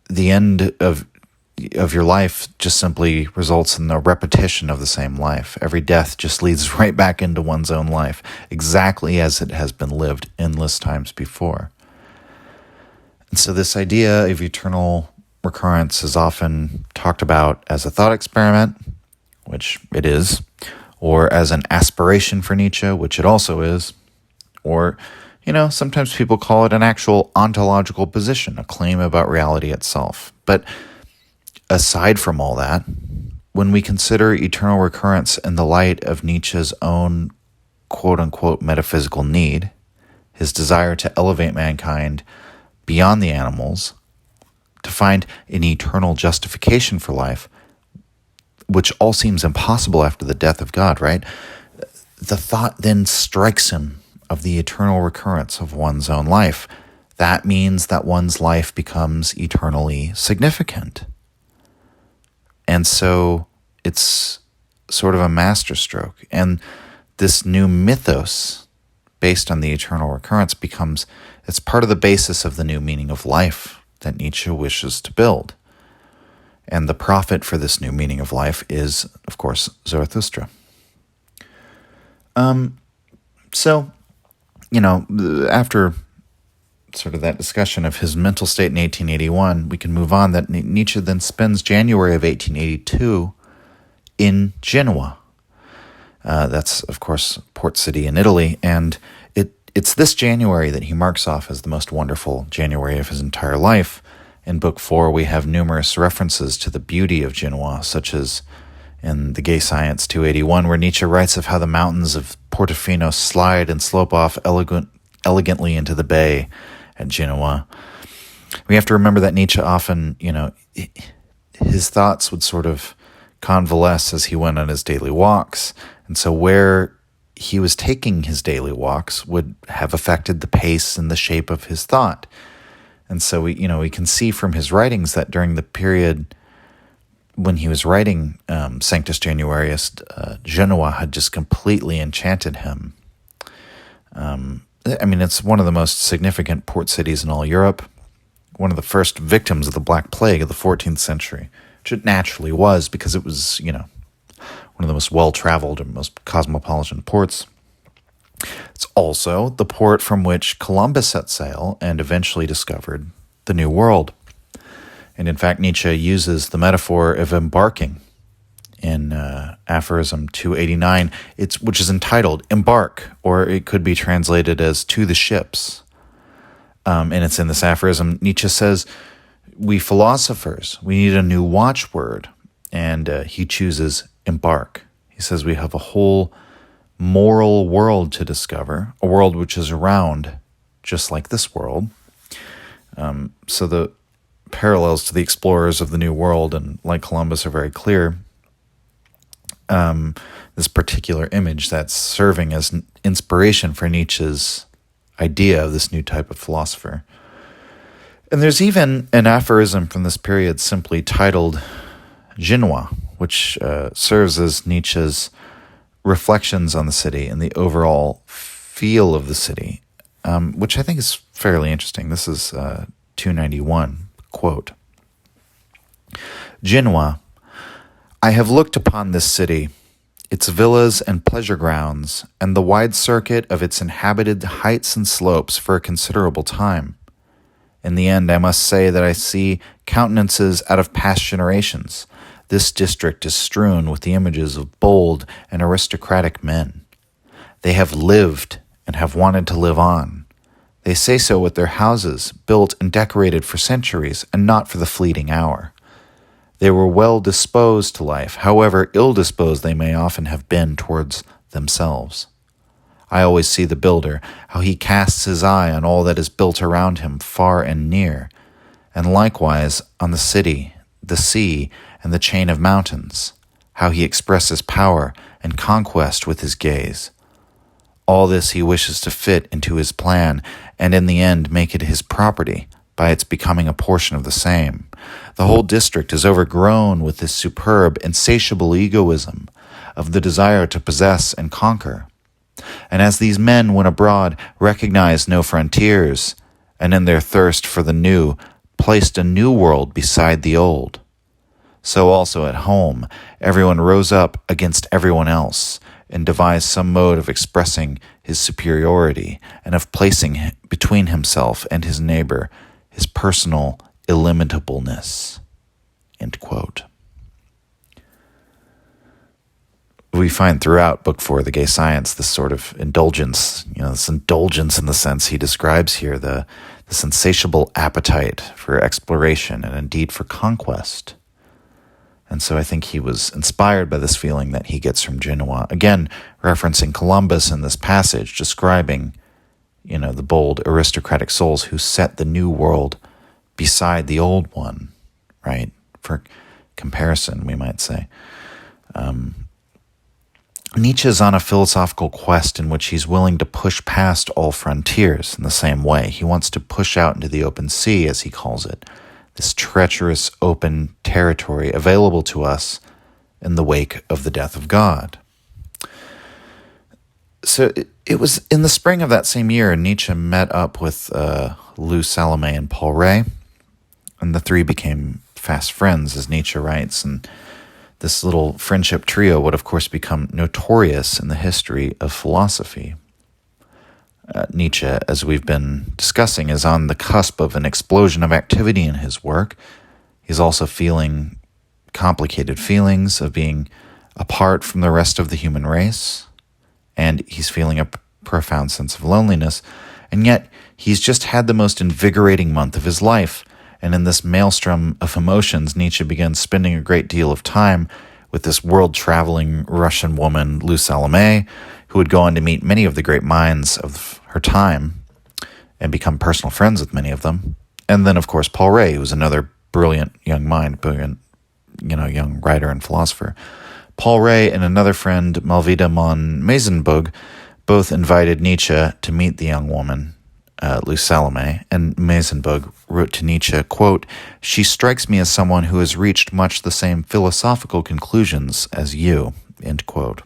the end of your life just simply results in the repetition of the same life. Every death just leads right back into one's own life, exactly as it has been lived endless times before. And so this idea of eternal recurrence is often talked about as a thought experiment, which it is, or as an aspiration for Nietzsche, which it also is, or, sometimes people call it an actual ontological position, a claim about reality itself. But aside from all that, when we consider eternal recurrence in the light of Nietzsche's own quote-unquote metaphysical need, his desire to elevate mankind beyond the animals, to find an eternal justification for life, which all seems impossible after the death of God, right? The thought then strikes him of the eternal recurrence of one's own life. That means that one's life becomes eternally significant. And so it's sort of a masterstroke. And this new mythos based on the eternal recurrence it's part of the basis of the new meaning of life that Nietzsche wishes to build. And the prophet for this new meaning of life is, of course, Zarathustra. So, after sort of that discussion of his mental state in 1881, we can move on that Nietzsche then spends January of 1882 in Genoa. That's, of course, port city in Italy, and it's this January that he marks off as the most wonderful January of his entire life. In Book 4, we have numerous references to the beauty of Genoa, such as in The Gay Science 281, where Nietzsche writes of how the mountains of Portofino slide and slope off elegantly into the bay at Genoa. We have to remember that Nietzsche often, his thoughts would sort of convalesce as he went on his daily walks. And so where he was taking his daily walks would have affected the pace and the shape of his thought. And so we can see from his writings that during the period when he was writing Sanctus Januarius, Genoa had just completely enchanted him. It's one of the most significant port cities in all Europe, one of the first victims of the Black Plague of the 14th century, which it naturally was because it was, one of the most well-traveled and most cosmopolitan ports. It's also the port from which Columbus set sail and eventually discovered the New World. And in fact, Nietzsche uses the metaphor of embarking in aphorism 289, which is entitled Embark, or it could be translated as To the Ships. And it's in this aphorism. Nietzsche says, we philosophers, we need a new watchword, and he chooses embark. He says we have a whole moral world to discover, a world which is around, just like this world. So the parallels to the explorers of the New World and like Columbus are very clear. This particular image that's serving as inspiration for Nietzsche's idea of this new type of philosopher. And there's even an aphorism from this period simply titled Genoa, which serves as Nietzsche's reflections on the city and the overall feel of the city, which I think is fairly interesting. This is 291, quote, Genoa, I have looked upon this city, its villas and pleasure grounds, and the wide circuit of its inhabited heights and slopes for a considerable time. In the end, I must say that I see countenances out of past generations. This district is strewn with the images of bold and aristocratic men. They have lived and have wanted to live on. They say so with their houses, built and decorated for centuries and not for the fleeting hour. They were well disposed to life, however ill-disposed they may often have been towards themselves. I always see the builder, how he casts his eye on all that is built around him far and near, and likewise on the city, the sea, and the chain of mountains, how he expresses power and conquest with his gaze. All this he wishes to fit into his plan, and in the end make it his property, by its becoming a portion of the same. The whole district is overgrown with this superb, insatiable egoism of the desire to possess and conquer. And as these men, when abroad, recognized no frontiers, and in their thirst for the new, placed a new world beside the old, so also at home, everyone rose up against everyone else, and devised some mode of expressing his superiority, and of placing between himself and his neighbor his personal illimitableness. End quote. We find throughout Book 4, The Gay Science, this sort of indulgence, this indulgence in the sense he describes here, this insatiable appetite for exploration and indeed for conquest. And so I think he was inspired by this feeling that he gets from Genoa. Again, referencing Columbus in this passage, describing, the bold aristocratic souls who set the new world beside the old one, right? For comparison, we might say. Nietzsche's on a philosophical quest in which he's willing to push past all frontiers in the same way. He wants to push out into the open sea, as he calls it, this treacherous open territory available to us in the wake of the death of God. So it was in the spring of that same year, Nietzsche met up with Lou Salome and Paul Ray, and the three became fast friends, as Nietzsche writes, and this little friendship trio would, of course, become notorious in the history of philosophy. Nietzsche, as we've been discussing, is on the cusp of an explosion of activity in his work. He's also feeling complicated feelings of being apart from the rest of the human race, and he's feeling a profound sense of loneliness, and yet he's just had the most invigorating month of his life. And in this maelstrom of emotions, Nietzsche begins spending a great deal of time with this world-traveling Russian woman, Lou Salome, who would go on to meet many of the great minds of her time and become personal friends with many of them. And then, of course, Paul Ray, who was another brilliant young mind, young writer and philosopher. Paul Ray and another friend, Malvida von Meysenbug, both invited Nietzsche to meet the young woman, Lou Salome, and Meysenbug wrote to Nietzsche, quote, "She strikes me as someone who has reached much the same philosophical conclusions as you," end quote.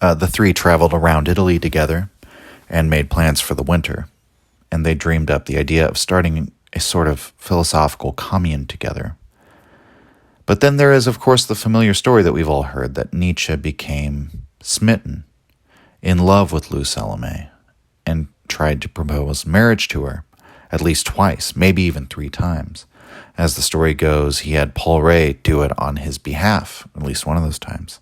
The three traveled around Italy together and made plans for the winter. and they dreamed up the idea of starting a sort of philosophical commune together. But then there is, of course, the familiar story that we've all heard, that Nietzsche became smitten, in love with Lou Salome, and tried to propose marriage to her, at least twice, maybe even 3 times. As the story goes, he had Paul Ray do it on his behalf, at least one of those times.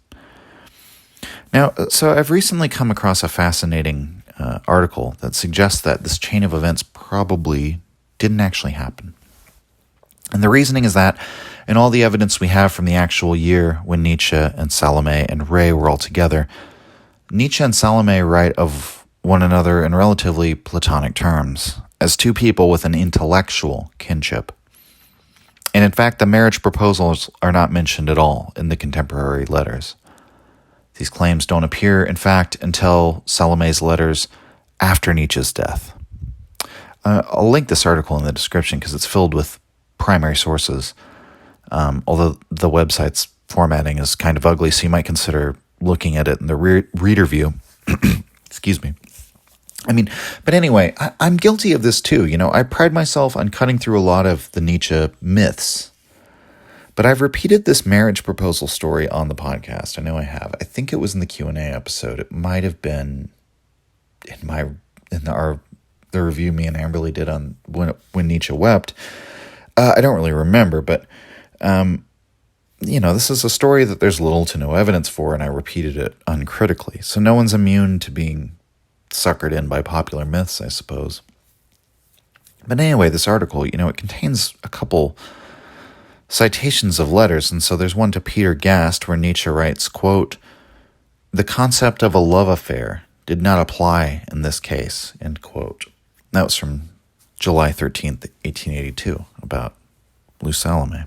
Now, so I've recently come across a fascinating article that suggests that this chain of events probably didn't actually happen. And the reasoning is that in all the evidence we have from the actual year when Nietzsche and Salome and Ray were all together, Nietzsche and Salome write of one another in relatively platonic terms, as 2 people with an intellectual kinship. And in fact, the marriage proposals are not mentioned at all in the contemporary letters. These claims don't appear, in fact, until Salome's letters after Nietzsche's death. I'll link this article in the description because it's filled with primary sources, although the website's formatting is kind of ugly, so you might consider looking at it in the reader view. Excuse me. But anyway, I'm guilty of this too. I pride myself on cutting through a lot of the Nietzsche myths. But I've repeated this marriage proposal story on the podcast. I know I have. I think it was in the Q&A episode. It might have been in the review me and Amberly did on when Nietzsche wept. I don't really remember, but this is a story that there's little to no evidence for, and I repeated it uncritically. So no one's immune to being suckered in by popular myths, I suppose. But anyway, this article, it contains a couple citations of letters, and so there's one to Peter Gast where Nietzsche writes, quote, "The concept of a love affair did not apply in this case," end quote. That was from July 13th, 1882, about Lou Salome.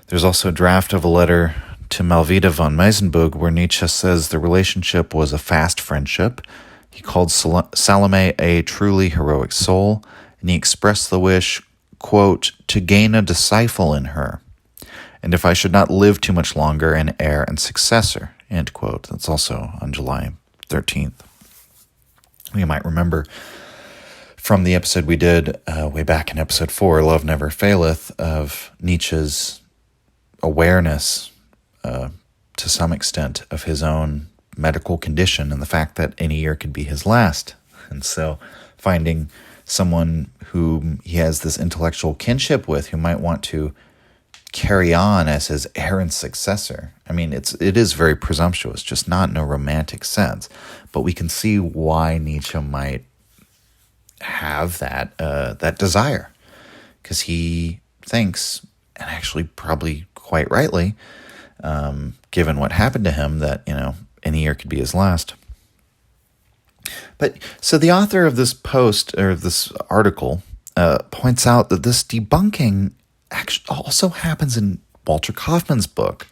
There's also a draft of a letter to Malvida von Meisenburg where Nietzsche says the relationship was a fast friendship. He called Salome a truly heroic soul, and he expressed the wish, quote, "to gain a disciple in her, and if I should not live too much longer, an heir and successor," end quote. That's also on July 13th. You might remember from the episode we did way back in episode 4, Love Never Faileth, of Nietzsche's awareness to some extent of his own medical condition and the fact that any year could be his last. And so finding someone whom he has this intellectual kinship with, who might want to carry on as his heir and successor. It is very presumptuous, just not in a romantic sense. But we can see why Nietzsche might have that desire, because he thinks, and actually probably quite rightly, given what happened to him, that any year could be his last. But so the author of this post, or this article, points out that this debunking actually also happens in Walter Kaufmann's book,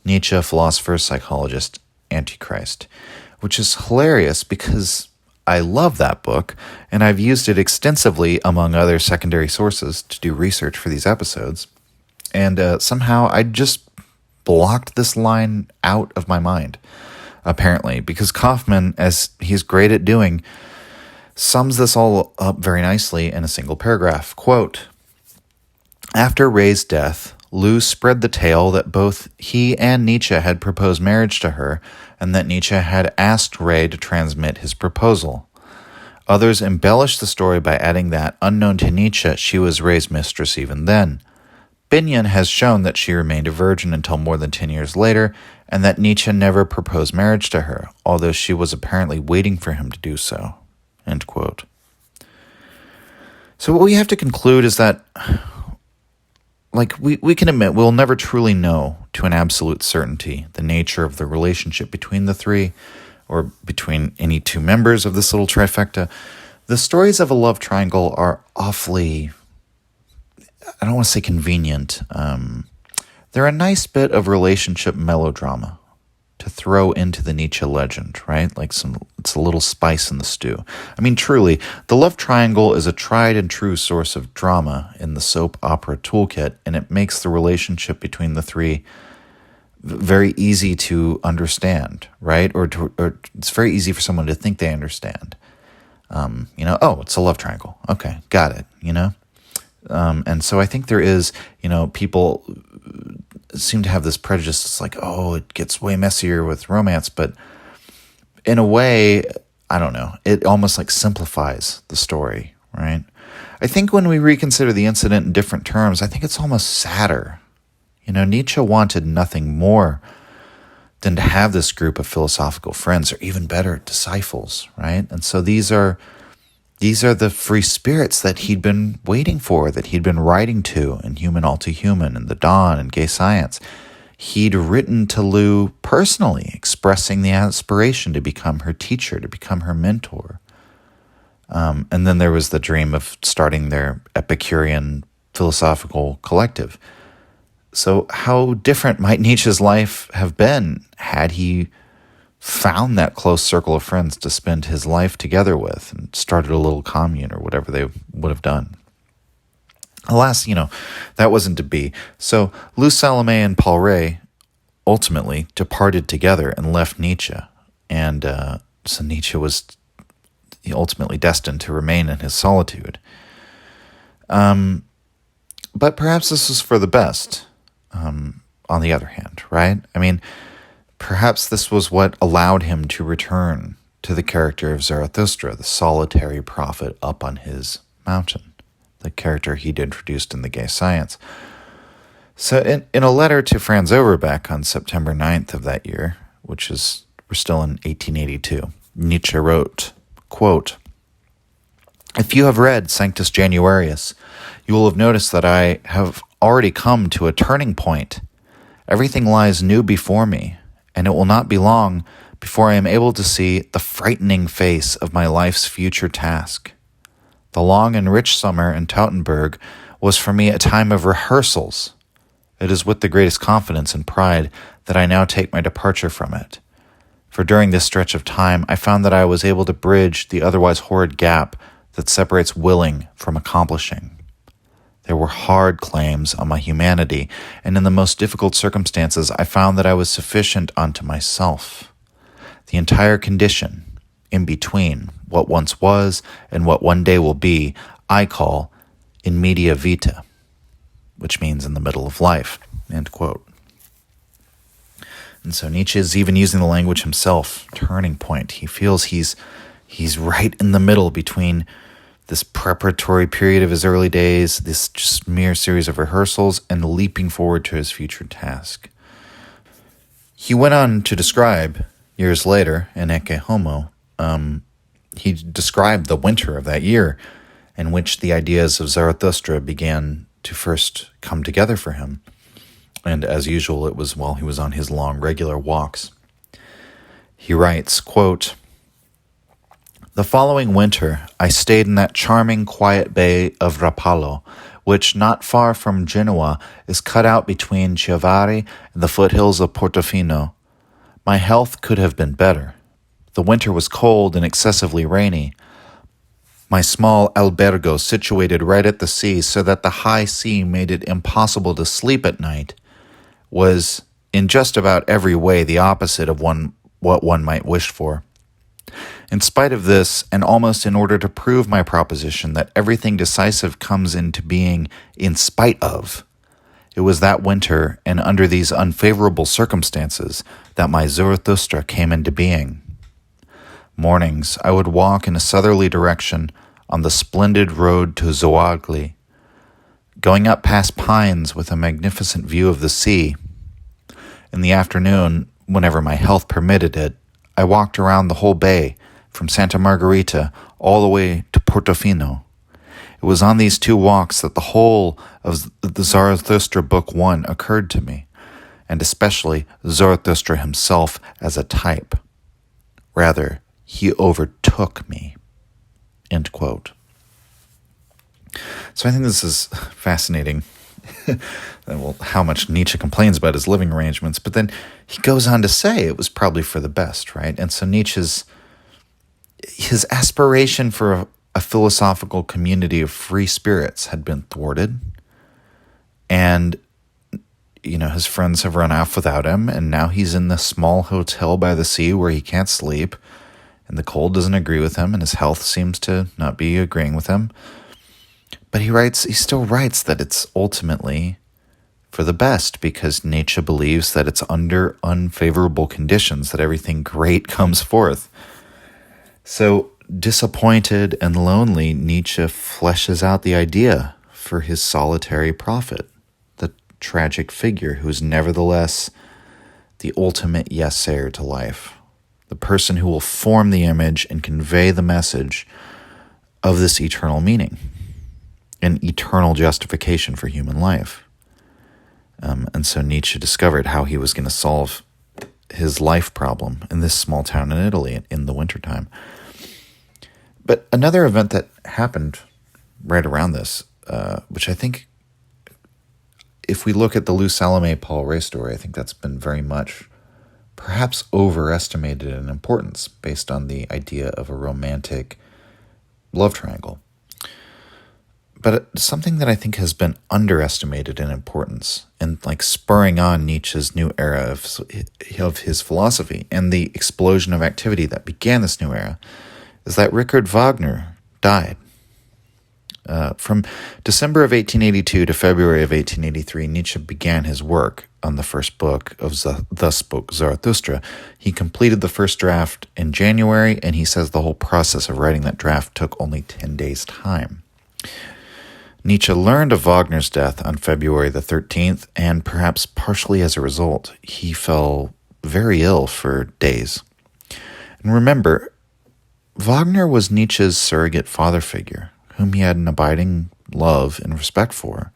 Nietzsche, Philosopher, Psychologist, Antichrist, which is hilarious because I love that book, and I've used it extensively among other secondary sources to do research for these episodes. And somehow I just blocked this line out of my mind, apparently, because Kaufman, as he's great at doing, sums this all up very nicely in a single paragraph. Quote, "After Ray's death, Lou spread the tale that both he and Nietzsche had proposed marriage to her, and that Nietzsche had asked Ray to transmit his proposal. Others embellished the story by adding that, unknown to Nietzsche, she was Ray's mistress even then. Binion has shown that she remained a virgin until more than 10 years later, and that Nietzsche never proposed marriage to her, although she was apparently waiting for him to do so." End quote. So what we have to conclude is that, we can admit we'll never truly know to an absolute certainty the nature of the relationship between the three, or between any 2 members of this little trifecta. The stories of a love triangle are awfully, I don't want to say convenient. They're a nice bit of relationship melodrama to throw into the Nietzsche legend, right? It's a little spice in the stew. Truly, the love triangle is a tried and true source of drama in the soap opera toolkit, and it makes the relationship between the 3 very easy to understand, right? Or it's very easy for someone to think they understand. It's a love triangle. Okay, got it, And so I think there is, people seem to have this prejudice. It's like, oh, it gets way messier with romance. But in a way, I don't know, it almost like simplifies the story, right? I think when we reconsider the incident in different terms, I think it's almost sadder. Nietzsche wanted nothing more than to have this group of philosophical friends, or even better, disciples, right? And so these are the free spirits that he'd been waiting for, that he'd been writing to in Human All Too Human and The Dawn and Gay Science. He'd written to Lou personally, expressing the aspiration to become her teacher, to become her mentor. And then there was the dream of starting their Epicurean philosophical collective. So how different might Nietzsche's life have been had he found that close circle of friends to spend his life together with and started a little commune or whatever they would have done? Alas, that wasn't to be. So Lou Salome and Paul Ray ultimately departed together and left Nietzsche. And so Nietzsche was ultimately destined to remain in his solitude. But perhaps this was for the best, on the other hand, right? I mean, perhaps this was what allowed him to return to the character of Zarathustra, the solitary prophet up on his mountain, the character he'd introduced in The Gay Science. So in a letter to Franz Overbeck on September 9th of that year, we're still in 1882, Nietzsche wrote, quote, "If you have read Sanctus Januarius, you will have noticed that I have already come to a turning point. Everything lies new before me, and it will not be long before I am able to see the frightening face of my life's future task. The long and rich summer in Tautenberg was for me a time of rehearsals. It is with the greatest confidence and pride that I now take my departure from it. For during this stretch of time, I found that I was able to bridge the otherwise horrid gap that separates willing from accomplishing. There were hard claims on my humanity, and in the most difficult circumstances, I found that I was sufficient unto myself. The entire condition, in between what once was and what one day will be, I call in media vita, which means in the middle of life," end quote. And so Nietzsche is even using the language himself, turning point. He feels he's right in the middle between this preparatory period of his early days, this just mere series of rehearsals, and leaping forward to his future task. He went on to describe, years later, in Ecce Homo, he described the winter of that year in which the ideas of Zarathustra began to first come together for him. And as usual, it was while he was on his long, regular walks. He writes, quote, "The following winter, I stayed in that charming, quiet bay of Rapallo, which, not far from Genoa, is cut out between Chiavari and the foothills of Portofino. My health could have been better. The winter was cold and excessively rainy. My small albergo, situated right at the sea, so that the high sea made it impossible to sleep at night, was in just about every way the opposite of what one might wish for. In spite of this, and almost in order to prove my proposition that everything decisive comes into being in spite of, it was that winter and under these unfavorable circumstances that my Zarathustra came into being. Mornings, I would walk in a southerly direction on the splendid road to Zoagli, going up past pines with a magnificent view of the sea. In the afternoon, whenever my health permitted it, I walked around the whole bay, from Santa Margherita all the way to Portofino. It was on these two walks that the whole of the Zarathustra Book 1 occurred to me, and especially Zarathustra himself as a type. Rather, he overtook me." End quote. So I think this is fascinating. Well, how much Nietzsche complains about his living arrangements, but then he goes on to say it was probably for the best, right? And so Nietzsche's his aspiration for a philosophical community of free spirits had been thwarted, and his friends have run off without him, and now he's in this small hotel by the sea where he can't sleep, And the cold doesn't agree with him, and his health seems to not be agreeing with him. But he still writes that it's ultimately for the best, because Nietzsche believes that it's under unfavorable conditions that everything great comes forth. So, disappointed and lonely, Nietzsche fleshes out the idea for his solitary prophet, the tragic figure who is nevertheless the ultimate yes-sayer to life, the person who will form the image and convey the message of this eternal meaning, an eternal justification for human life. And so Nietzsche discovered how he was going to solve his life problem in this small town in Italy in the wintertime. But another event that happened right around this, which I think, if we look at the Lou Salome Paul Ray story, I think that's been very much perhaps overestimated in importance based on the idea of a romantic love triangle. But something that I think has been underestimated in importance, and like spurring on Nietzsche's new era of his philosophy and the explosion of activity that began this new era, is that Richard Wagner died. From December of 1882 to February of 1883, Nietzsche began his work on the first book of Thus Spoke Zarathustra. He completed the first draft in January, and he says the whole process of writing that draft took only 10 days' time. Nietzsche learned of Wagner's death on February the 13th, and perhaps partially as a result, he fell very ill for days. And remember, Wagner was Nietzsche's surrogate father figure, whom he had an abiding love and respect for,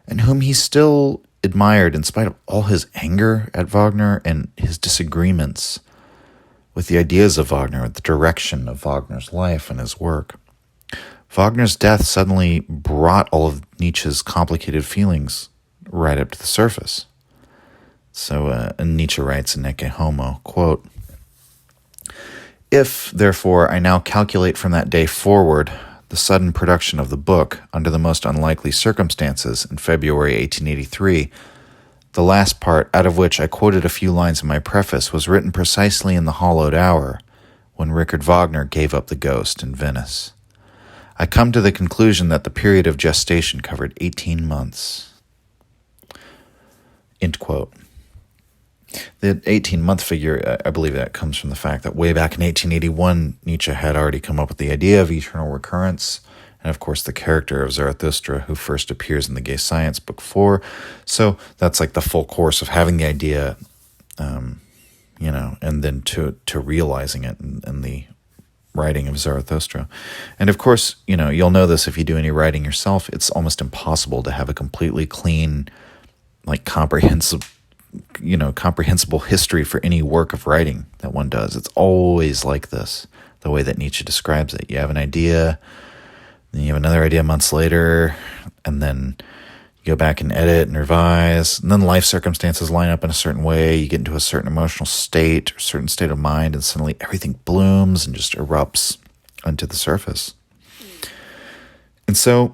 and whom he still admired in spite of all his anger at Wagner and his disagreements with the ideas of Wagner, the direction of Wagner's life and his work. Wagner's death suddenly brought all of Nietzsche's complicated feelings right up to the surface. So Nietzsche writes in Ecce Homo, quote, "If, therefore, I now calculate from that day forward the sudden production of the book under the most unlikely circumstances in February 1883, the last part, out of which I quoted a few lines in my preface, was written precisely in the hallowed hour when Richard Wagner gave up the ghost in Venice. I come to the conclusion that the period of gestation covered 18 months. End quote. The 18-month figure, I believe that comes from the fact that way back in 1881, Nietzsche had already come up with the idea of eternal recurrence, and of course the character of Zarathustra, who first appears in the Gay Science, Book 4. So that's like the full course of having the idea, and then to realizing it in the writing of Zarathustra. And of course, you'll know this if you do any writing yourself, it's almost impossible to have a completely clean, like comprehensible history for any work of writing that one does. It's always like this, the way that Nietzsche describes it. You have an idea, then you have another idea months later, and then you go back and edit and revise, and then life circumstances line up in a certain way, you get into a certain emotional state, or certain state of mind, and suddenly everything blooms and just erupts onto the surface. And so,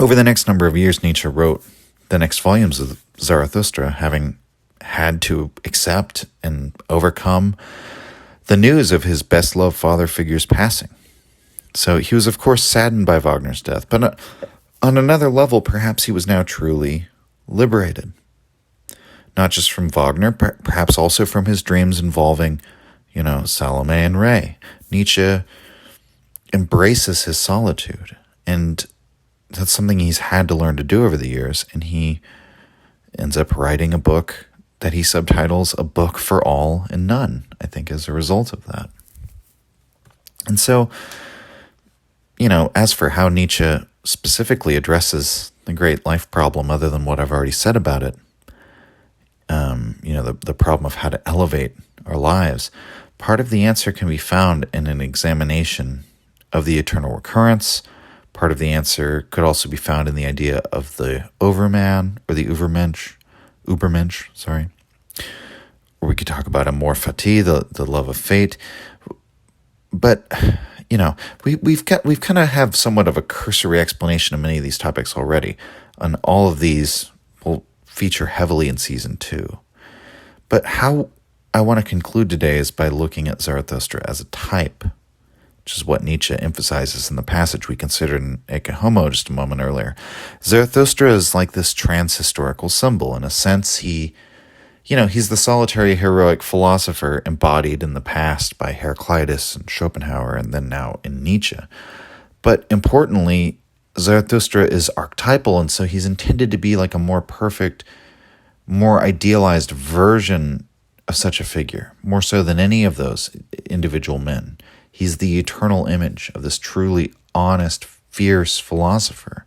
over the next number of years, Nietzsche wrote the next volumes of Zarathustra, having had to accept and overcome the news of his best-loved father figure's passing. So he was, of course, saddened by Wagner's death, but on another level, perhaps he was now truly liberated. Not just from Wagner, perhaps also from his dreams involving, Salome and Ray. Nietzsche embraces his solitude, and that's something he's had to learn to do over the years, and he ends up writing a book that he subtitles A Book for All and None, I think, as a result of that. And so, as for how Nietzsche specifically addresses the great life problem, other than what I've already said about it, the problem of how to elevate our lives, part of the answer can be found in an examination of the eternal recurrence. Part of the answer could also be found in the idea of the overman, or the Übermensch, or we could talk about amor fati, the love of fate. But we've kind of have somewhat of a cursory explanation of many of these topics already, and all of these will feature heavily in season 2. But how I want to conclude today is by looking at Zarathustra as a type, which is what Nietzsche emphasizes in the passage we considered in Ecce Homo just a moment earlier. Zarathustra is like this trans-historical symbol. In a sense, he's the solitary heroic philosopher embodied in the past by Heraclitus and Schopenhauer, and then now in Nietzsche. But importantly, Zarathustra is archetypal, and so he's intended to be like a more perfect, more idealized version of such a figure, more so than any of those individual men. He's the eternal image of this truly honest, fierce philosopher.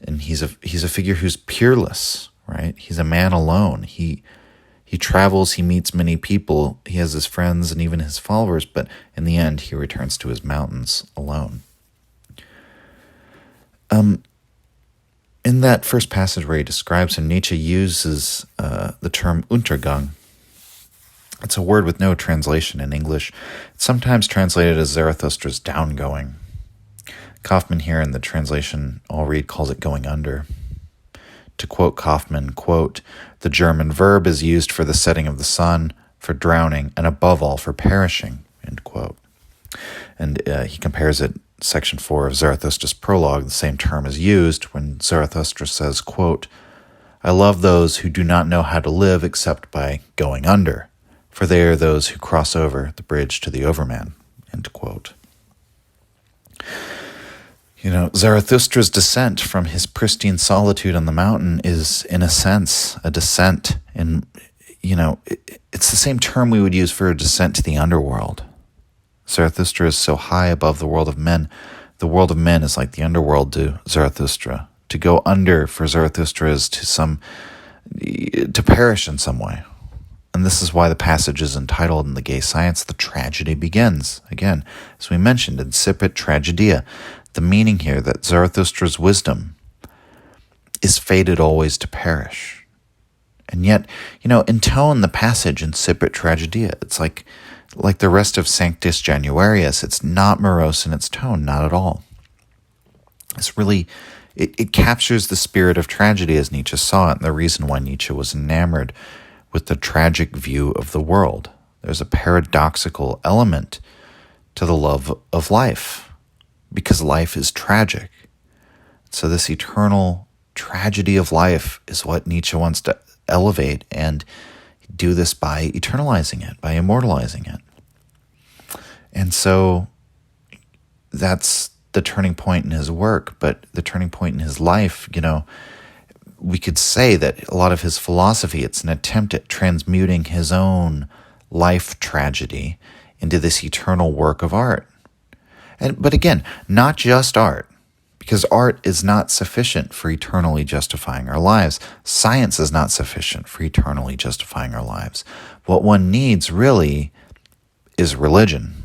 And he's a figure who's peerless, right? He's a man alone. He travels, he meets many people, he has his friends and even his followers, but in the end, he returns to his mountains alone. In that first passage where he describes him, Nietzsche uses the term Untergang. It's a word with no translation in English. It's sometimes translated as Zarathustra's downgoing. Kaufman here in the translation I'll read calls it going under. To quote Kaufman, quote, "The German verb is used for the setting of the sun, for drowning, and above all for perishing," end quote. And he compares it, section 4 of Zarathustra's prologue, the same term is used when Zarathustra says, quote, "I love those who do not know how to live except by going under, for they are those who cross over the bridge to the overman," end quote. Zarathustra's descent from his pristine solitude on the mountain is, in a sense, a descent in, it's the same term we would use for a descent to the underworld. Zarathustra is so high above the world of men. The world of men is like the underworld to Zarathustra. To go under for Zarathustra is to perish in some way. And this is why the passage is entitled in the Gay Science, "The Tragedy Begins." Again, as we mentioned, incipit tragedia. The meaning here that Zarathustra's wisdom is fated always to perish. And yet, in tone, the passage incipit tragedia, it's like the rest of Sanctus Januarius, it's not morose in its tone, not at all. It's really, it captures the spirit of tragedy as Nietzsche saw it, and the reason why Nietzsche was enamored with the tragic view of the world. There's a paradoxical element to the love of life, because life is tragic. So this eternal tragedy of life is what Nietzsche wants to elevate, and do this by eternalizing it, by immortalizing it. And so that's the turning point in his work, but the turning point in his life, we could say that a lot of his philosophy, it's an attempt at transmuting his own life tragedy into this eternal work of art. But again, not just art, because art is not sufficient for eternally justifying our lives. Science is not sufficient for eternally justifying our lives. What one needs really is religion.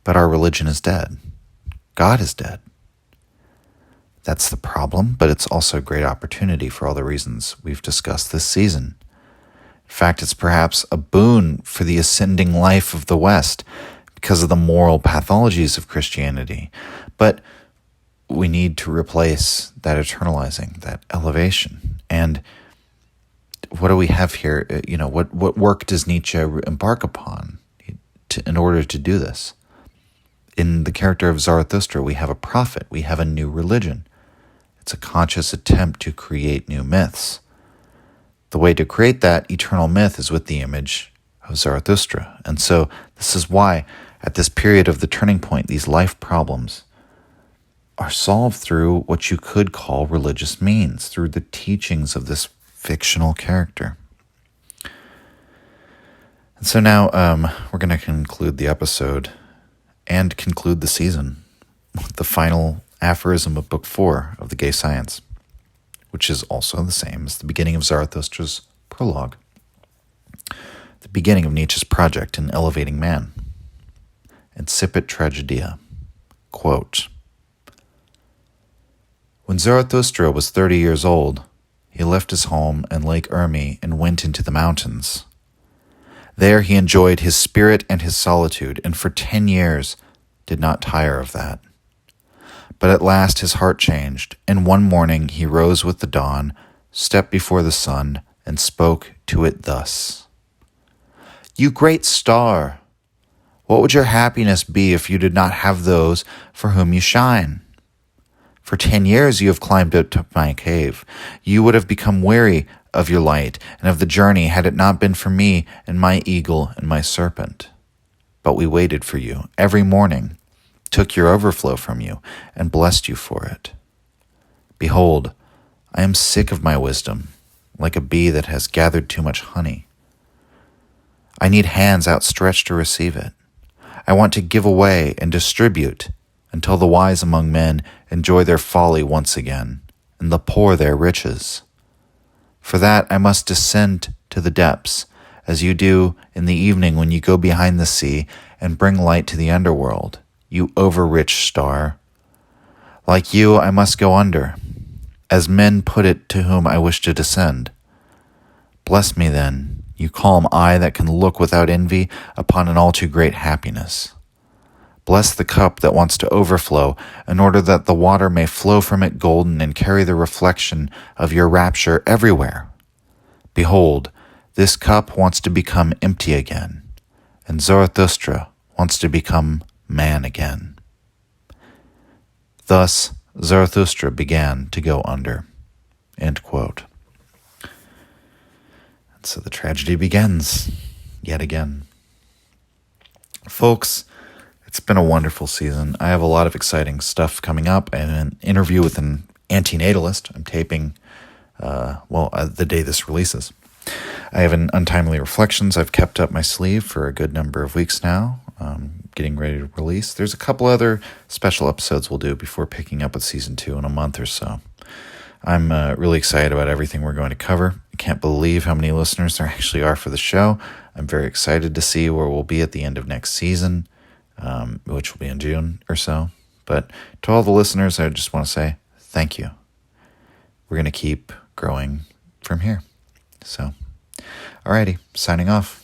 But our religion is dead. God is dead. That's the problem, but it's also a great opportunity for all the reasons we've discussed this season. In fact, it's perhaps a boon for the ascending life of the West because of the moral pathologies of Christianity. But we need to replace that eternalizing, that elevation. And what do we have here? What work does Nietzsche embark upon in order to do this? In the character of Zarathustra, we have a prophet. We have a new religion. It's a conscious attempt to create new myths. The way to create that eternal myth is with the image of Zarathustra. And so this is why, at this period of the turning point, these life problems are solved through what you could call religious means, through the teachings of this fictional character. And so now we're going to conclude the episode and conclude the season with the final aphorism of Book 4 of the Gay Science, which is also the same as the beginning of Zarathustra's prologue, the beginning of Nietzsche's project in elevating man. Incipit tragedia. Quote, "When Zarathustra was 30 years old, he left his home in Lake Urmi and went into the mountains. There he enjoyed his spirit and his solitude, and for 10 years did not tire of that. But at last his heart changed, and one morning he rose with the dawn, stepped before the sun, and spoke to it thus. You great star! What would your happiness be if you did not have those for whom you shine? For 10 years you have climbed up to my cave. You would have become weary of your light and of the journey had it not been for me and my eagle and my serpent. But we waited for you every morning, took your overflow from you, and blessed you for it. Behold, I am sick of my wisdom, like a bee that has gathered too much honey. I need hands outstretched to receive it. I want to give away and distribute until the wise among men enjoy their folly once again, and the poor their riches. For that I must descend to the depths, as you do in the evening when you go behind the sea and bring light to the underworld, you over-rich star. Like you, I must go under, as men put it to whom I wish to descend. Bless me then, you calm eye that can look without envy upon an all too great happiness. Bless the cup that wants to overflow, in order that the water may flow from it golden and carry the reflection of your rapture everywhere. Behold, this cup wants to become empty again, and Zarathustra wants to become man again. Thus, Zarathustra began to go under. End quote. And so the tragedy begins, yet again. Folks, it's been a wonderful season. I have a lot of exciting stuff coming up. I have an interview with an antinatalist. I'm taping, the day this releases. I have an Untimely Reflections I've kept up my sleeve for a good number of weeks now, getting ready to release. There's a couple other special episodes we'll do before picking up with Season 2 in a month or so. I'm really excited about everything we're going to cover. I can't believe how many listeners there actually are for the show. I'm very excited to see where we'll be at the end of next season, which will be in June or so. But to all the listeners, I just want to say thank you. We're going to keep growing from here. So, alrighty, signing off.